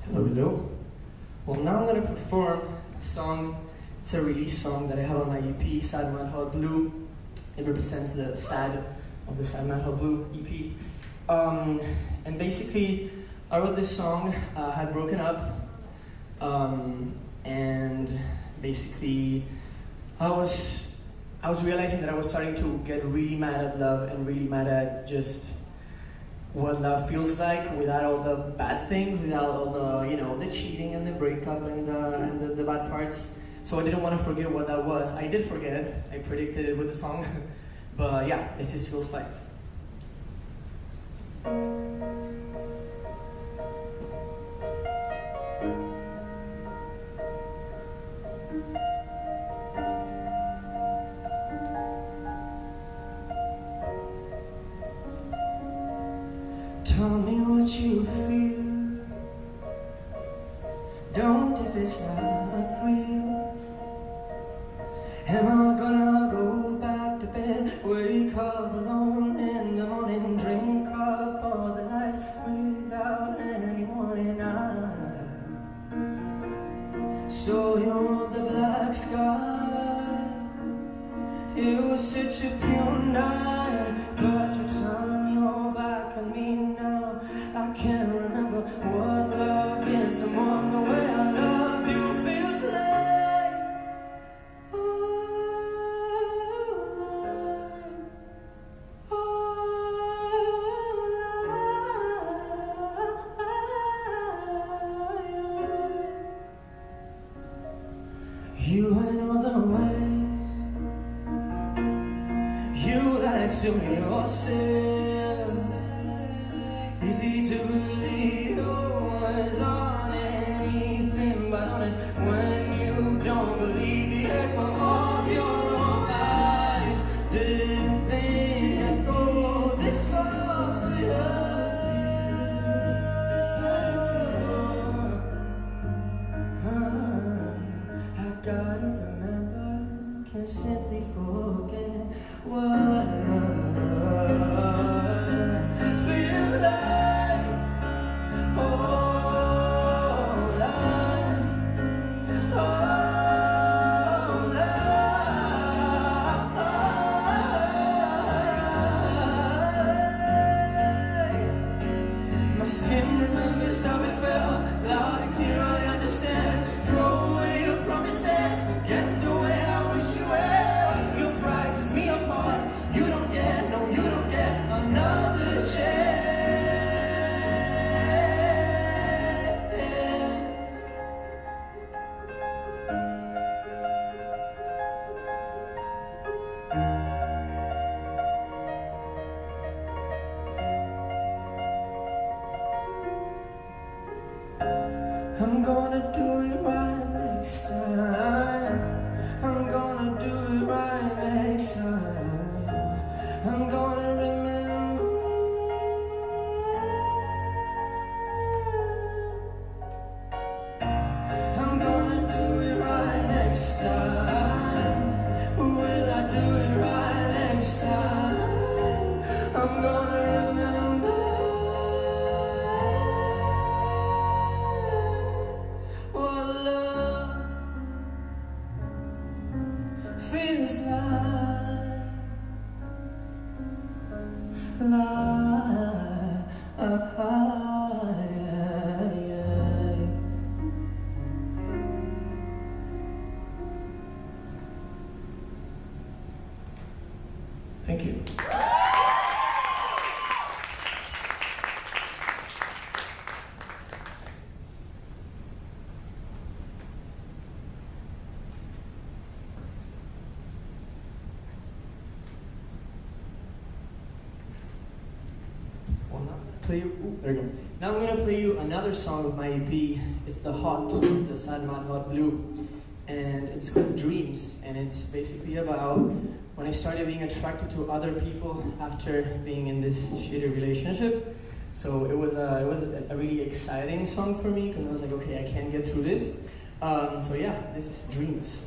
Hello, hello. Well, now I'm gonna perform a song. It's a release song that I have on my EP, Sad Man Hot Blue. It represents the sad of the Sad Man Hot Blue EP. And basically, I wrote this song. I had broken up, and basically, I was realizing that I was starting to get really mad at love and really mad at just what love feels like without all the bad things, without all the the cheating and the breakup and the bad parts. So I didn't want to forget what that was. I did forget. I predicted it with the song, but yeah, this is feels like. Tell me what you feel. Don't if it's not real. Am I gonna go back to bed? Wake up alone in the morning, drink up all the lights without anyone in eye. So you're the black sky. It was such a pure night, but you turn your back on me now. I can't remember what love is. I'm on the way. I love you feels like You went all the way. You lied to yourself. Easy to believe your words aren't anything but honest when you don't believe the echo of your own eyes. Didn't think I'd go this far for I gotta remember, can't simply forget what feels like. Oh, life. Oh, life. My skin remembers how it felt. Loud and clear, I understand. Throw away your promises. Forget the way I wish you well. Your pride tears me apart. You don't get, no, you don't get another chance. I'm gonna do it right next time. I'm gonna do it right next time. I'm gonna remember. I'm gonna do it right next time. Will I do it right next time? I'm gonna remember. What love feels Thank you. There we go. Now I'm gonna play you another song of my EP. It's the Sad Mad Hot Blue, and it's called Dreams. And it's basically about when I started being attracted to other people after being in this shitty relationship. So it was a really exciting song for me because I was like, okay, I can get through this. So yeah, this is Dreams.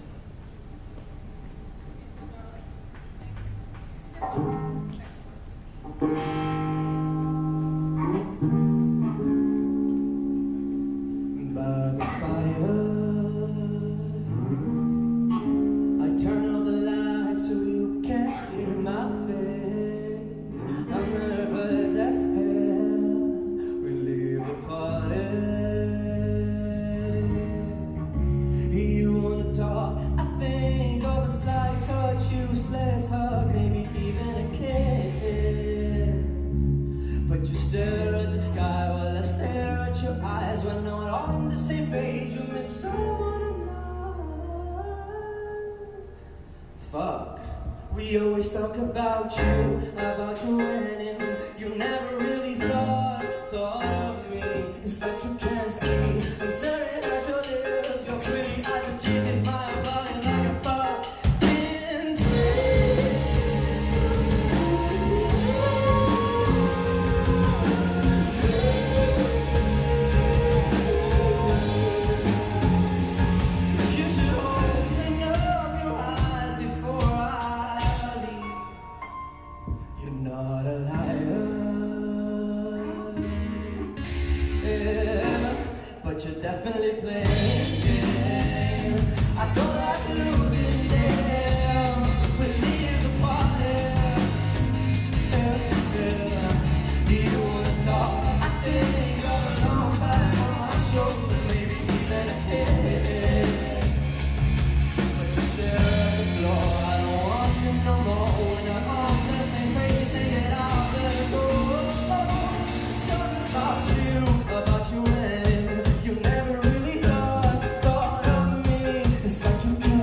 By the fire, I turn off the light so you can't see my face. I'm nervous as hell. We leave the party. You wanna talk? I think of a slight touch, useless hug, maybe even a kiss. But you stare at the sky while I stare at your eyes. We're not on the same page. You miss someone I'm not. Fuck. We always talk about you and him. You never really thought of me. It's like you can't see. I'm staring at your lips, your pretty eyes, and Jesus, my body like a fucking dream. You should open up your eyes before I leave. You're not a liar, yeah, but you're definitely playing games. I don't like losing them. We leave the party, yeah. You wanna talk? I think of a long back on my shoulder, maybe even a head. But you stare at the floor. I don't want this no more. We're not on the same page. Take it out, let it go. Something about you and him. You never really thought of me. It's like you can't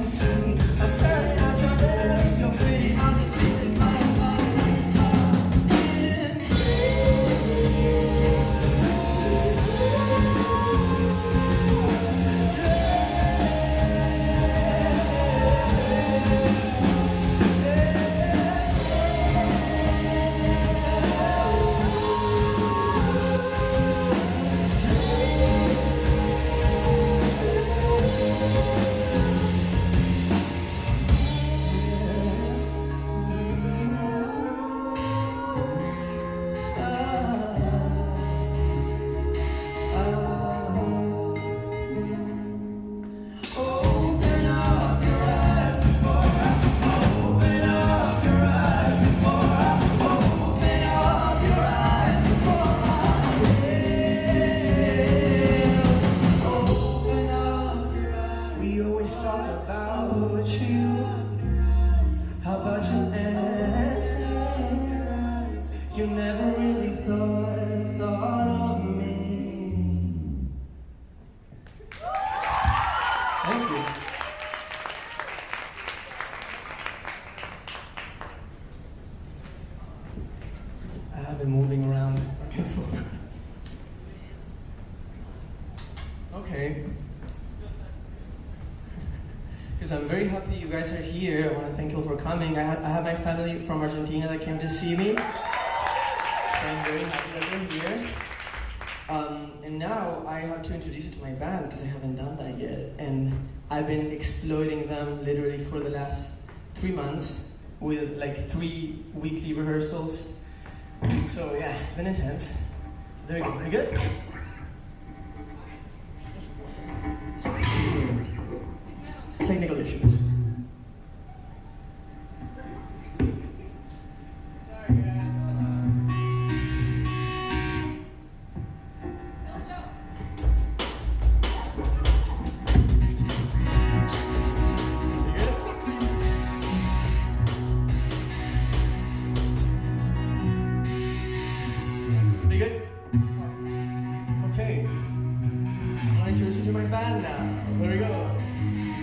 here. Because I'm very happy you guys are here. I want to thank you all for coming. I have my family from Argentina that came to see me. So I'm very happy that they're here. And now I have to introduce you to my band because I haven't done that yet. And I've been exploiting them literally for the last 3 months with like 3 weekly rehearsals. So yeah, it's been intense. There we go. You good? Technical issues. Be good? Awesome. Okay. I want to introduce you to my band now. There we go.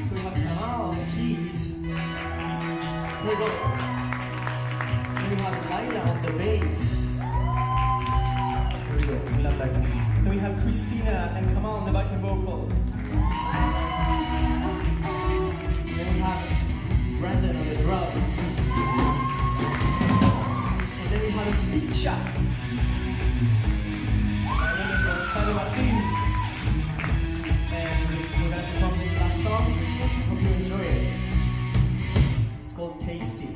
So we have Kamon, keys. Here we go. Then we have Laila on the bass. Here we go. We love Laila. Then we have Christina and Kamon on the backing vocals. Then we have Brandon on the drums. And then we have Picha. My name is Gonzalo Martin. And we're gonna perform this last song. Hope you enjoy it. It's called Tasty.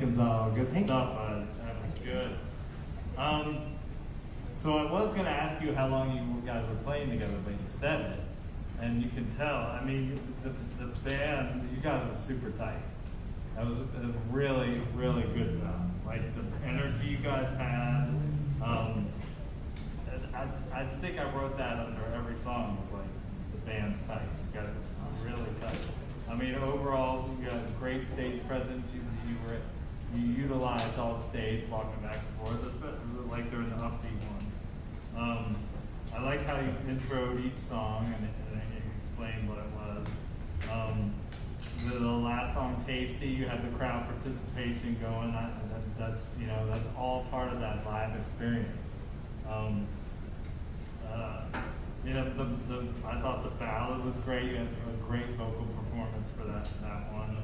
Gonzalo. Good Thank you. stuff, bud. That was good. So I was going to ask you how long you guys were playing together, but you said it, and you can tell. I mean, the band, you guys were super tight. That was a really, really good job. Like the energy you guys had. I think I wrote that under every song. Was like the band's tight. You guys were really tight. I mean, overall, you got a great stage presence. You utilized all the stage, walking back and forth, especially like during the upbeat ones. I like how you introed each song and you explained what it was. The last song, Tasty, you had the crowd participation going. That's all part of that live experience. I thought the ballad was great. You had a great vocal performance for that one.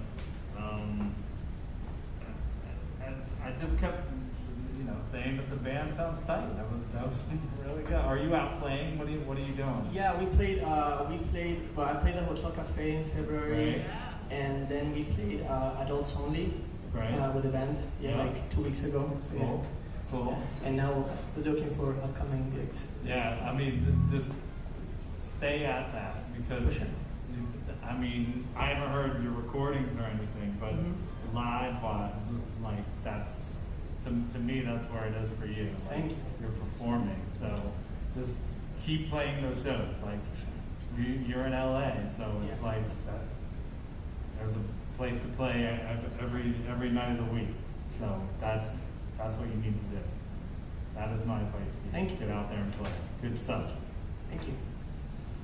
And I just kept, saying that the band sounds tight. That was really good. Are you out playing? What are you doing? Yeah, we played. Well, I played at Hotel Cafe in February, Right. and then we played Adults Only Right. with the band. Yeah, Yeah. like 2 weeks ago. So, Cool. Cool. yeah. And now we're looking for upcoming gigs. Yeah, I mean, just stay at that because, For sure. I mean, I haven't heard your recordings or anything, but live, like that's to me, that's where it is for you. Like, Thank you. You're performing, so just keep playing those shows. Like you're in LA, so it's Yeah. like there's a place to play every night of the week. So that's what you need to do. That is my place to Thank you. get out there and play. Good stuff. Thank you.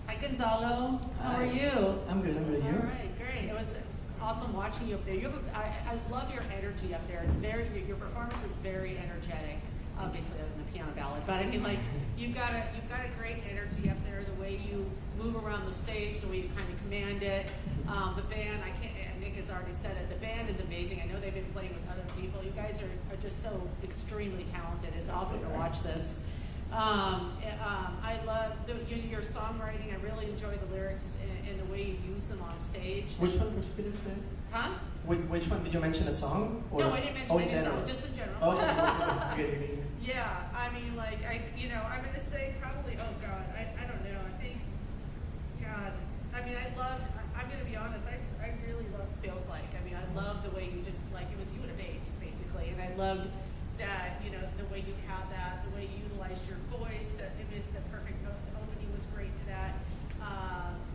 Hi, Gonzalo. How Hi. are you? I'm good. You? All right, great. It was awesome watching you up there. I love your energy up there. It's your performance is very energetic. Obviously, other than the piano ballad, but I mean, like you've got a great energy up there. The way you move around the stage, the way you kind of command it. The band, Nick has already said it. The band is amazing. I know they've been playing with other people. You guys are just so extremely talented. It's awesome to watch this. I love your songwriting. I really enjoy the lyrics and the way you use them on stage. Which one particularly? Huh? Which one? Did you mention a song? Or? No, I didn't mention Oh, in any general. song, just in general. Oh, okay. Yeah, I mean, like, I'm going to say probably, oh God, I don't know. I think, God, I mean, I'm going to be honest, I really love Feels Like. I mean, I love the way you just, like, it was you and a bass, basically. And I loved that, the way you have that, the way you utilized your voice, the perfect opening was great to that.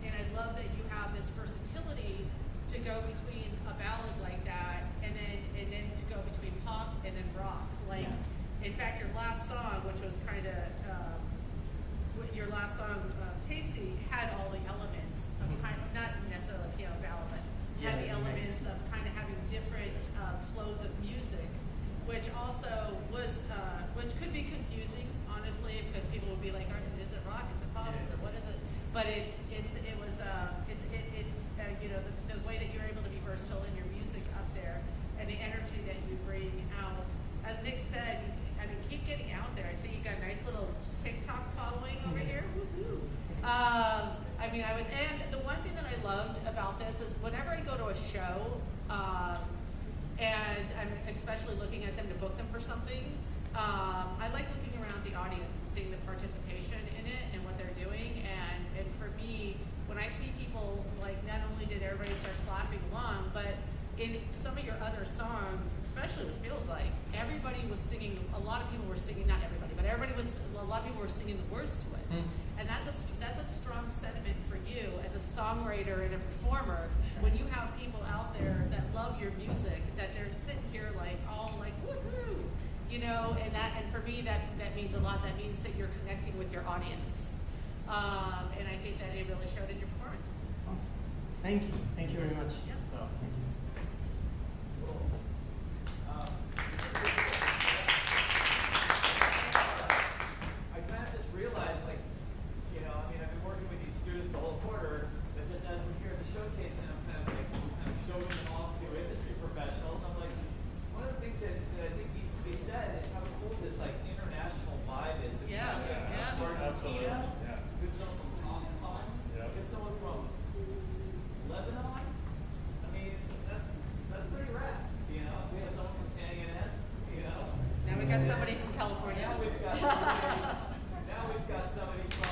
And I love that you have this versatility to go between a ballad like that and then to go between pop and then rock. Like, in fact, your last song, which was kind of your last song, Tasty, had all the elements of kind of not necessarily a piano ballad, but had the elements of kind of having different flows of music, which also was which could be confusing, honestly, because people would be like, "Is it rock? Is it pop? Is it what is it?" But the way that you're able to be versatile in your music up there and the energy that you bring out. As Nick said, keep getting out there. I see you got a nice little TikTok following over here. Woohoo! And the one thing that I loved about this is whenever I go to a show, and I'm especially looking at them to book them for something, I like looking around the audience and seeing the participation in it and what they're doing. And for me, when I see people, like, not only did everybody start clapping along, but in some of your other songs, especially with Feels Like, everybody was singing, a lot of people were singing, not everybody, but a lot of people were singing the words to it. And that's a strong sentiment for you as a songwriter and a performer, when you have people out there that love your music, that they're sitting here like, all like, woohoo! And for me, that means a lot. That means that you're connecting with your audience. And I think that it really showed in your performance. Awesome. Thank you. Thank you very much. Yes. Thank you. I kind of just realized, like, I've been working with these students the whole quarter, but just as we're here at the showcase, and I'm kind of showing them off to industry professionals, I'm like, one of the things that I think needs to be said is how cool this, like, international vibe is. Yeah, yeah. From Absolutely. Argentina, Yeah. we have someone from Hong Kong, Yeah. we have someone from Lebanon. I mean, that's somebody from California. Now we've got somebody from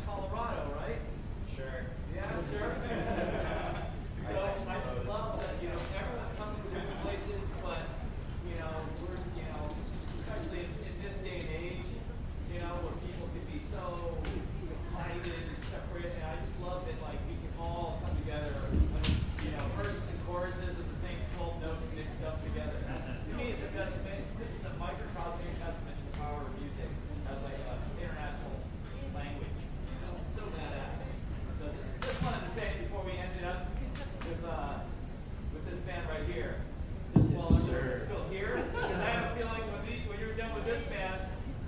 Colorado, right? Sure. Yeah, sure. So I just love that, everyone's coming from different places, but, we're, especially in this day and age, where people can be so divided and separate, and I just love that, like, we can all come together, verses and choruses of the same 12 notes mixed up together. To me, it's a testament, this is a microcosmic testament to the power of music as, like, an international language. It's so badass. So just wanted to say it before we ended up with this band right here. Just while we're still here, because I have a feeling when you're done with this band,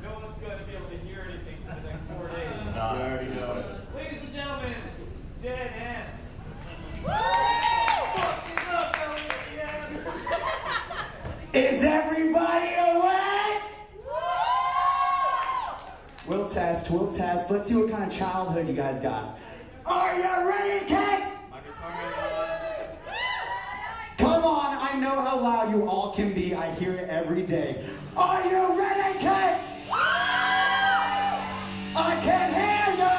no one's going to be able to hear anything for the next 4 days. We already know it. Ladies and gentlemen, Dead End. Is everybody awake? We'll test. Let's see what kind of childhood you guys got. Are you ready, kids? My guitar. Come on, I know how loud you all can be. I hear it every day. Are you ready, kids? I can hear you.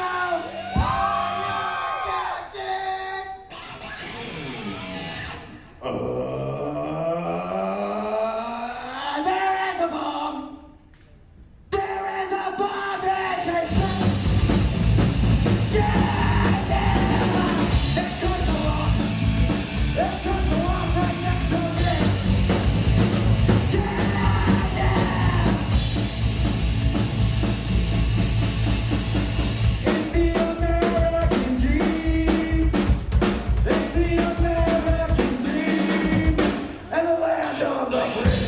There is a bomb. There is a bomb in Texas. Yeah. It could go off. It could go off right next to me. Yeah. It's the American dream. It's the American dream. And the land of the free.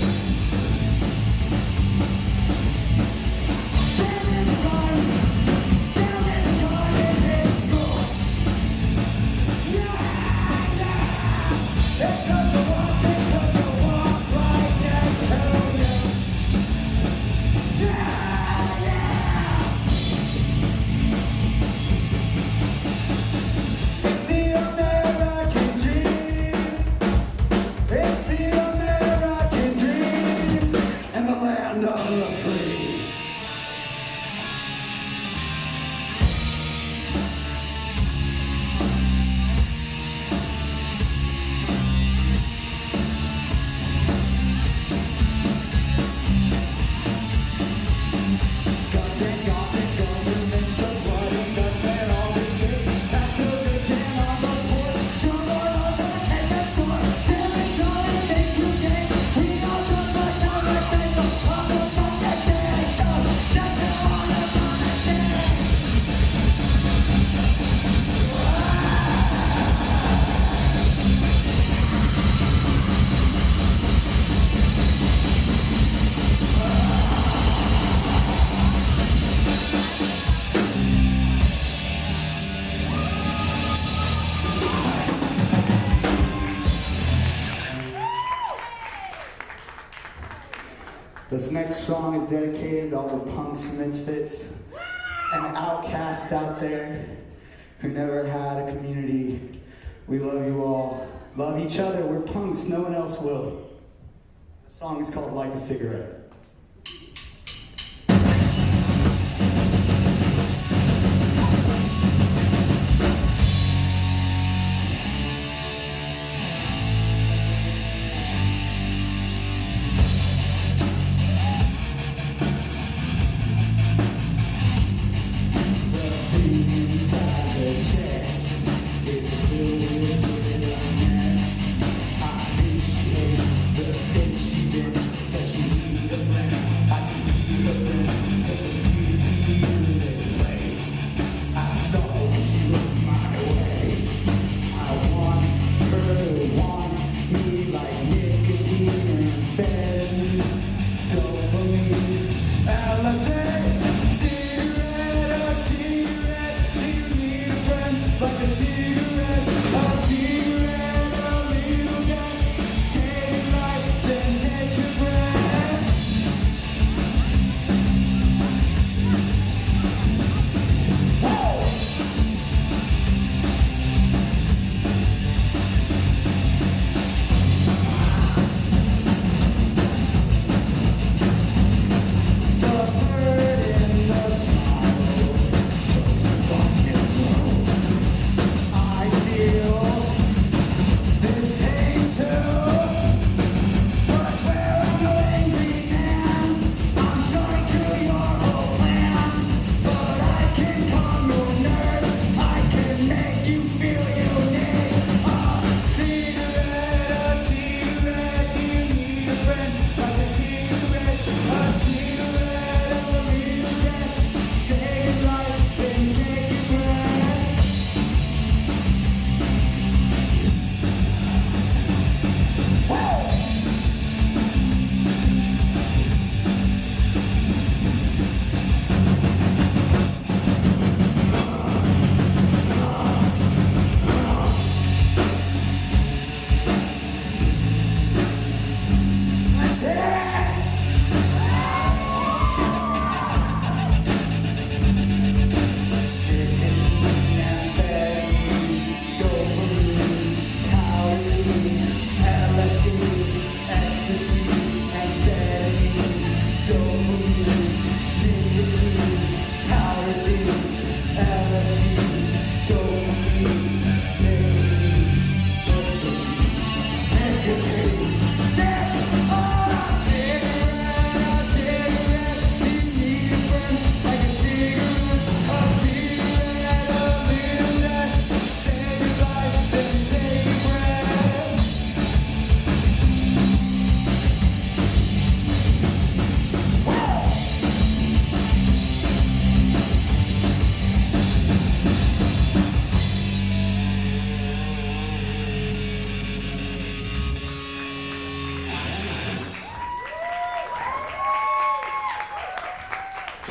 There is a gun in his school. Yeah. It could go off right next to you. Yeah. It's the American dream. It's the American dream. And the land of the free. Government's the blood and guts and all this shit. Tax religion on the board. Turn on the campus door. There is always things you gain. We all took the time to think of all the fucking things. So that's all I'm gonna say. This next song is dedicated to all the punks, misfits, and outcasts out there who never had a community. We love you all. Love each other. We're punks. No one else will. The song is called Like a Cigarette. Inside the chest, it's filled with bitterness. I appreciate the state she's in, but she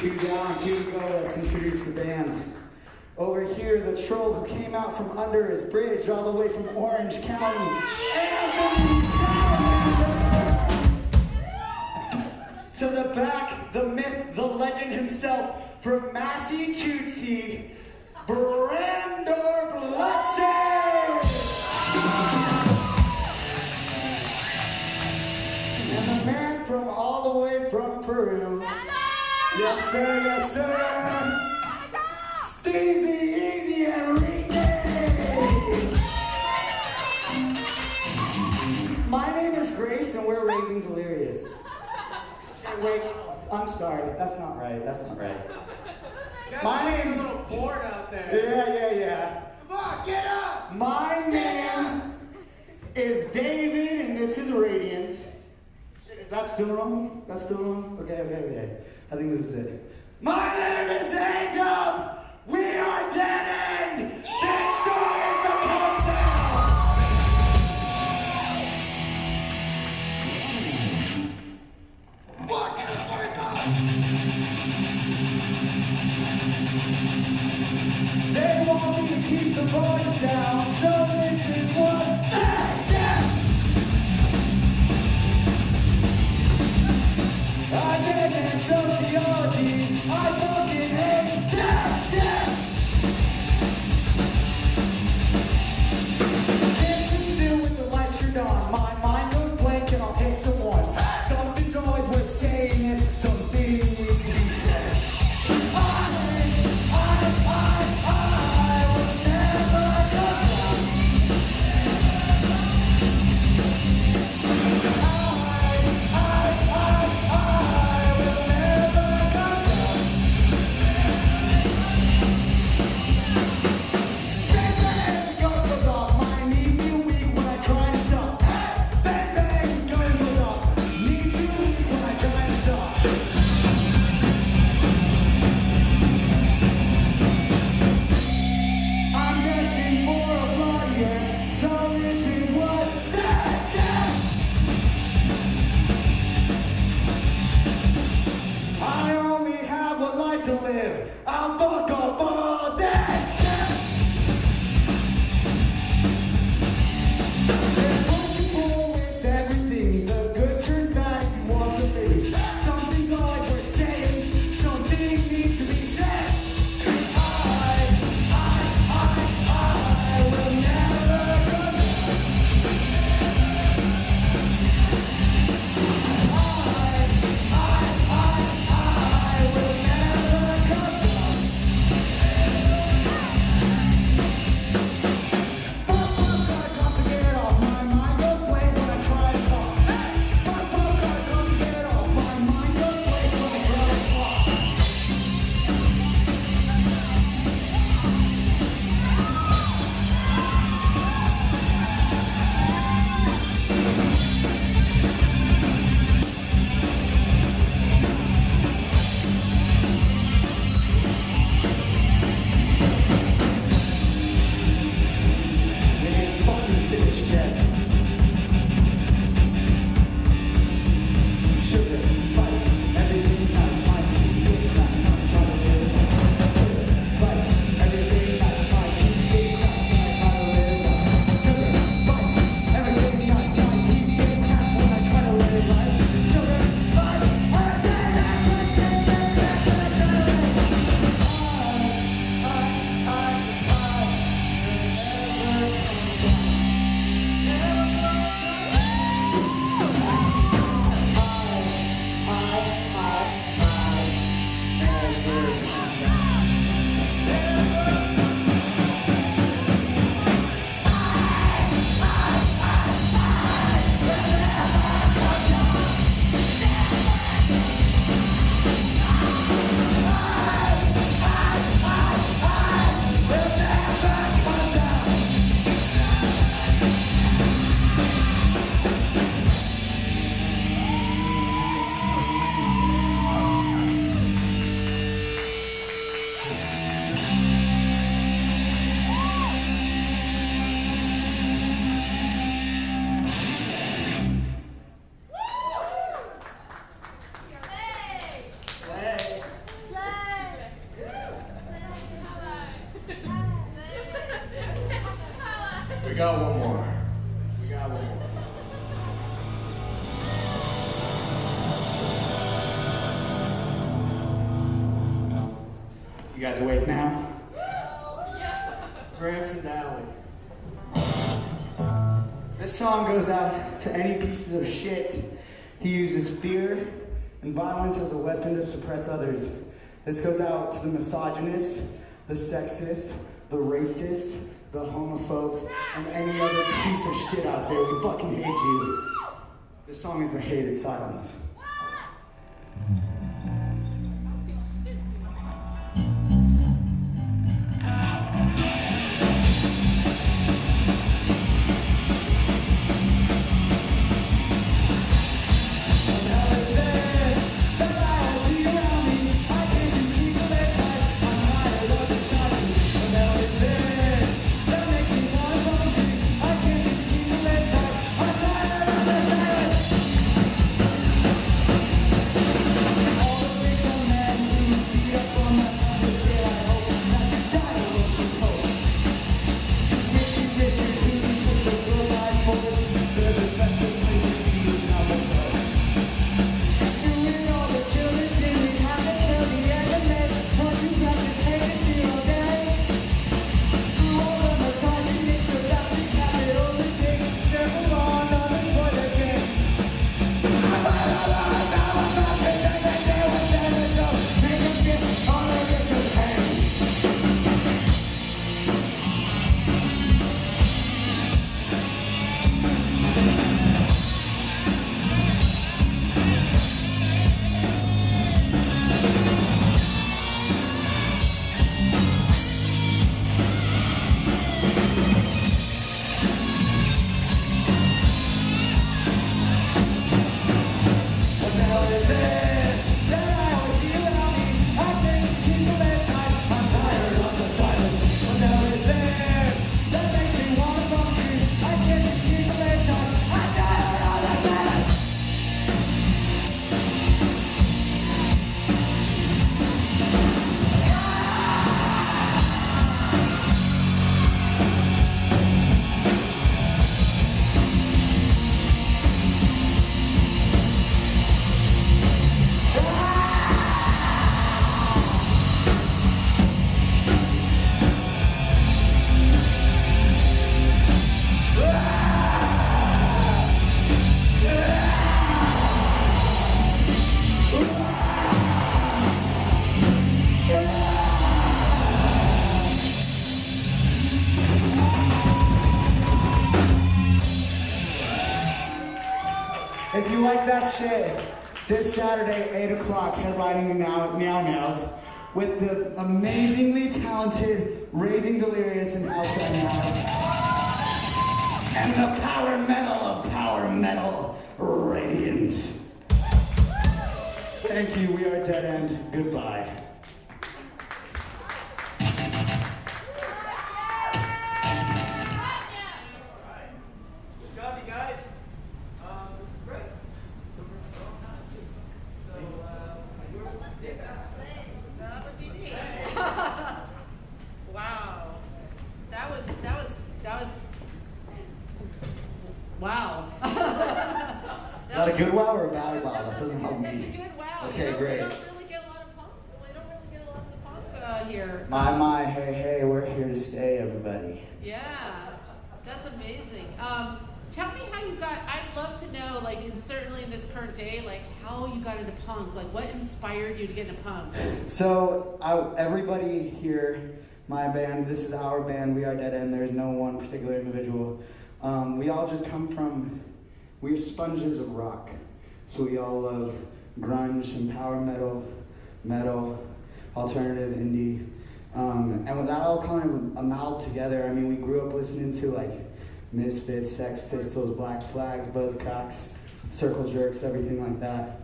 Two down, two to go. Let's introduce the band. Over here, the troll who came out from under his bridge all the way from Orange County, Anthony Salamander. To the back, the myth, the legend himself, from Massachusetts, Brandor Blutzer. And the man from all the way from Peru. Yes, sir, yes, sir. Steezy, easy, Enrique. My name is Grace, and we're raising Delirious. Wait, I'm sorry. That's not right. That's not right. My name's a little bored out there. Yeah. Come on, get up. My name is David, and this is Radiance. Shit, is that still wrong? That's still wrong? Okay. I think this is it. My name is Angel. We are Dead End. This song is the countdown. What is going on? They want me to keep the volume down, so this is what they do. I demand sociology, I fucking hate that shit. Can't sit still with the lights turned on, my mind goes blank and I'll hit someone. Something's always worth saying if something needs to be said. I will never come down. I will never come down. Bang, bang, gun goes off. My knees feel weak when I try to stop. Bang, bang, gun goes off. Knees feel weak when I try to stop. I'm destined for a bloody end, so this is what they get. I only have one life to live. I'll fuck up all day. They're pushing forward with everything. The good turn back and want to be. Something's always worth saying. Something needs to be said. I will never come down. I will never come down. Fuck, gotta come to get off my mind. Goes blank when I try to talk. Fuck, gotta come to get off my mind. Goes blank when I try to talk. We ain't fucking finished yet. Sugar, spice, everything nice. My teeth get cracked when I try to live life. Sugar, spice, everything nice. My teeth get cracked when I try to live life. Sugar, spice, everything nice. My teeth get cracked when I try to live life. Sugar, spice, everything nice. My teeth get cracked when I try to live life. I will never come down. Never got one more. We got one more. You guys awake now? Grand finale. This song goes out to any pieces of shit who uses fear and violence as a weapon to suppress others. This goes out to the misogynists, the sexists, the racists, the homophobes, and any other piece of shit out there. We fucking hate you. This song is The Hated Silence. If you like that shit, this Saturday, 8 o'clock, headlining the Meow Meows with the amazingly talented Raising Delirious in house right now. And the power metal, Radiant. Thank you, we are Dead End. Goodbye. Good job, you guys. This is great. We're for a long time, too. So, let's take that. That would be neat. Wow. That was wow. Is that a good wow or a bad wow? That doesn't help That's a me. good wow. Okay, great. We don't really get a lot of punk. We don't really get a lot of punk here. My, hey, we're here to stay, everybody. Yeah, that's amazing. Tell me how you got. I'd love to know, like, and certainly in this current day, like how you got into punk. Like, what inspired you to get into punk? So, everybody here, my band, this is our band, We Are Dead End, there's no one particular individual. We all just come from, we're sponges of rock. So we all love grunge and power metal, alternative, indie. And with that all kind of amalgamated together, I mean, we grew up listening to like Misfits, Sex Pistols, Black Flags, Buzzcocks, Circle Jerks, everything like that.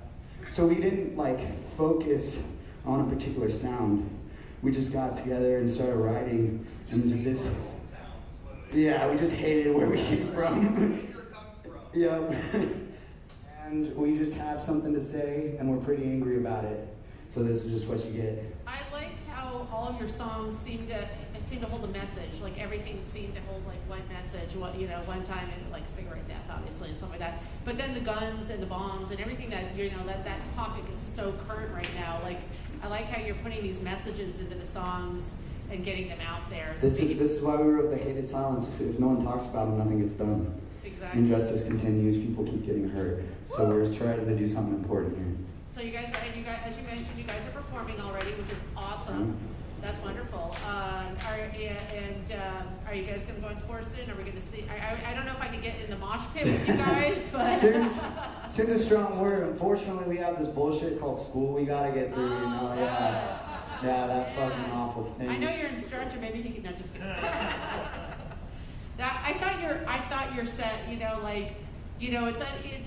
So we didn't like focus on a particular sound. We just got together and started writing and this. Yeah, we just hated where we came from. Yep. And we just have something to say and we're pretty angry about it. So this is just what you get. I like how all of your songs seem to seemed to hold a message. Like everything seemed to hold like one message. What, you know, one time and like cigarette death, obviously, and stuff like that. But then the guns and the bombs and everything that, you know, that topic is so current right now. Like I like how you're putting these messages into the songs and getting them out there. This is why we wrote The Hated Silence. If no one talks about it, nothing gets done. Exactly. Injustice continues. People keep getting hurt. So we're just trying to do something important here. So you guys are, and you guys, as you mentioned, you guys are performing already, which is awesome. That's wonderful. Are you guys going to go on tour soon? Are we going to see? I don't know if I can get in the mosh pit with you guys, but Soon's a strong word. Unfortunately, we have this bullshit called school we gotta get through. You know, that fucking awful thing. I know your instructor. Maybe he can. No, just kidding. I thought your set. You know, like. You know, it's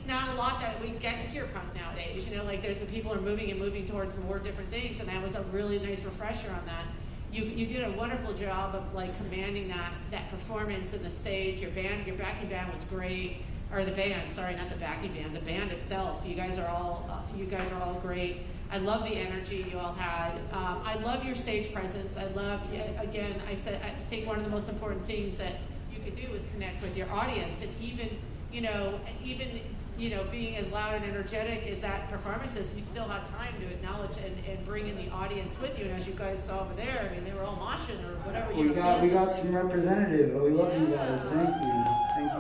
not a lot that we get to hear punk nowadays. You know, like there's the people are moving towards more different things, and that was a really nice refresher on that. You did a wonderful job of like commanding that performance in the stage. Your backing band was great, or the band. Sorry, not the backing band. The band itself. You guys are all great. I love the energy you all had. I love your stage presence. I love, again, I think one of the most important things that you can do is connect with your audience, and even being as loud and energetic as that performance is, you still have time to acknowledge and bring in the audience with you. And as you guys saw over there, I mean, they were all moshing or whatever. We got some representative. We love you guys. Thank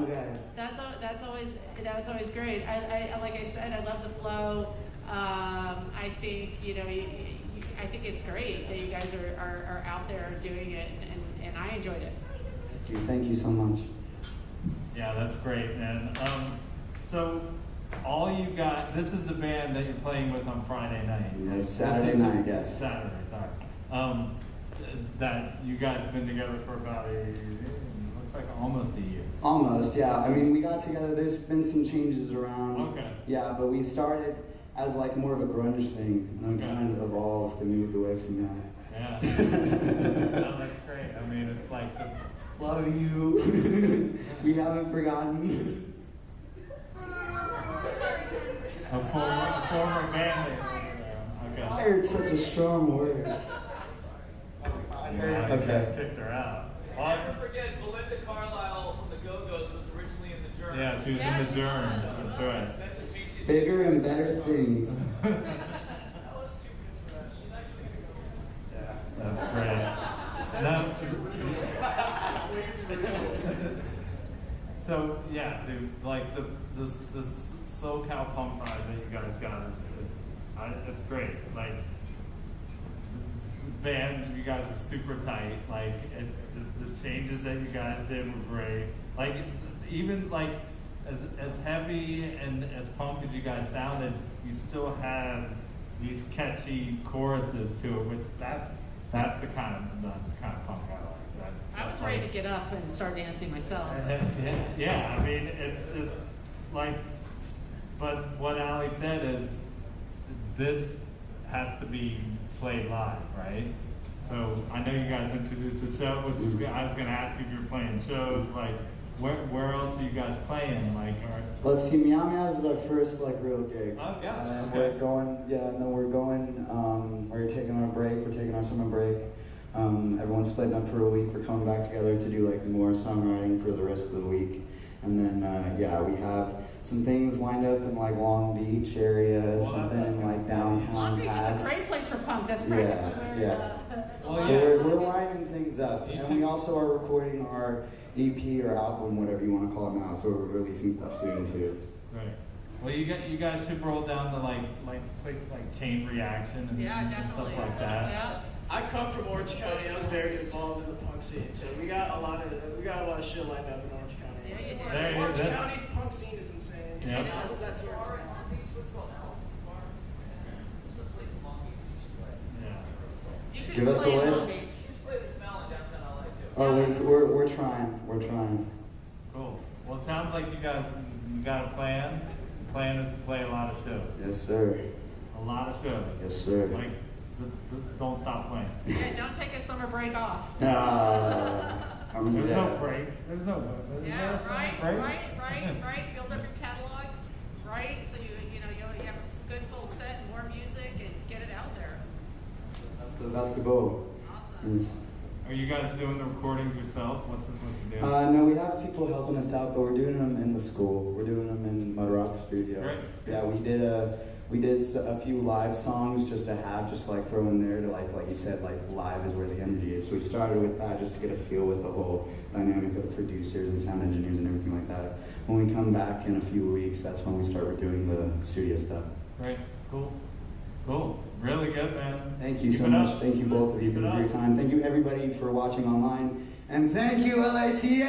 you guys. That's always great. I like I said, I love the flow. I think I think it's great that you guys are out there doing it, and I enjoyed it. Thank you so much. Yeah, that's great, man. So, all you got, this is the band that you're playing with on Friday night. Yes, Saturday night, yes. Saturday, sorry. That you guys have been together for about looks like almost a year. Almost, yeah. I mean, we got together, there's been some changes around. Okay. Yeah, but we started as like more of a grunge thing, and then kind of evolved and moved away from that. Yeah. No, that's great. I mean, it's like the... Love you. We haven't forgotten. A former bandmate. Okay. Fired's such a strong word. Yeah, you guys kicked her out. Awesome. Never forget, Belinda Carlisle from the Go-Go's was originally in the Germs. Yeah, she was in the Germs. That's right. That just means she's Bigger and better things. That was too good for that. She's actually going to go. That's great. So yeah, dude, like the SoCal punk vibe that you guys got it's great. Like the band, you guys were super tight. Like the changes that you guys did were great. Like even like as heavy and as punk as you guys sounded, you still had these catchy choruses to it. Which that's the kind of punk I like. I was ready to get up and start dancing myself. Yeah, I mean, it's just like, but what Ali said is, this has to be played live, right? So I know you guys introduced the show, which is good. I was going to ask if you're playing shows, like, where else are you guys playing? Like, Let's see, Meow Meows is our first like real gig. Oh, yeah. Okay. And then we're going, we're taking our break, we're taking our summer break. Everyone's splitting up for a week. We're coming back together to do like more songwriting for the rest of the week. And then, we have some things lined up in like Long Beach area, something in like downtown. Long Beach is a great place for punk. That's practically yeah. Well, So we're lining things up. And we also are recording our EP or album, whatever you want to call it now. So we're releasing stuff soon too. right. Well, you guys should roll down to like places like Chain Reaction and definitely. stuff like that. Yeah. I come from Orange County. I was very involved in the punk scene, so we got a lot of shit lined up in Orange County. Yeah, you do. Orange County's punk scene is insane. Yeah. That's where it's at. Long Beach, what's it called? Alex's Bar? There's a place in Long Beach that you should play. Yeah. You should Give just us play a in Long list. Beach. You should play the Smell in downtown LA too. Oh, we're trying. We're trying. Cool. Well, it sounds like you guys got a plan. The plan is to play a lot of shows. Yes, sir. A lot of shows. Yes, sir. Like, don't stop playing. Yeah, don't take a summer break off. There's no breaks. There's no Yeah, break. right. Build up your catalog, right? So you have a good full set and more music and get it out there. That's the goal. Awesome. Yes. Are you guys doing the recordings yourself? What's the deal? No, we have people helping us out, but we're doing them in the school. We're doing them in Mud Rock Studio. Great. Yeah, we did a few live songs just to have, just like throw in there to like you said, like live is where the energy is. So we started with that just to get a feel with the whole dynamic of the producers and sound engineers and everything like that. When we come back in a few weeks, that's when we start doing the studio stuff. Great. Cool. Really good, man. Thank you Keep so it much. up. Thank you both of you Keep for it up. your time. Thank you everybody for watching online. And thank you LACM!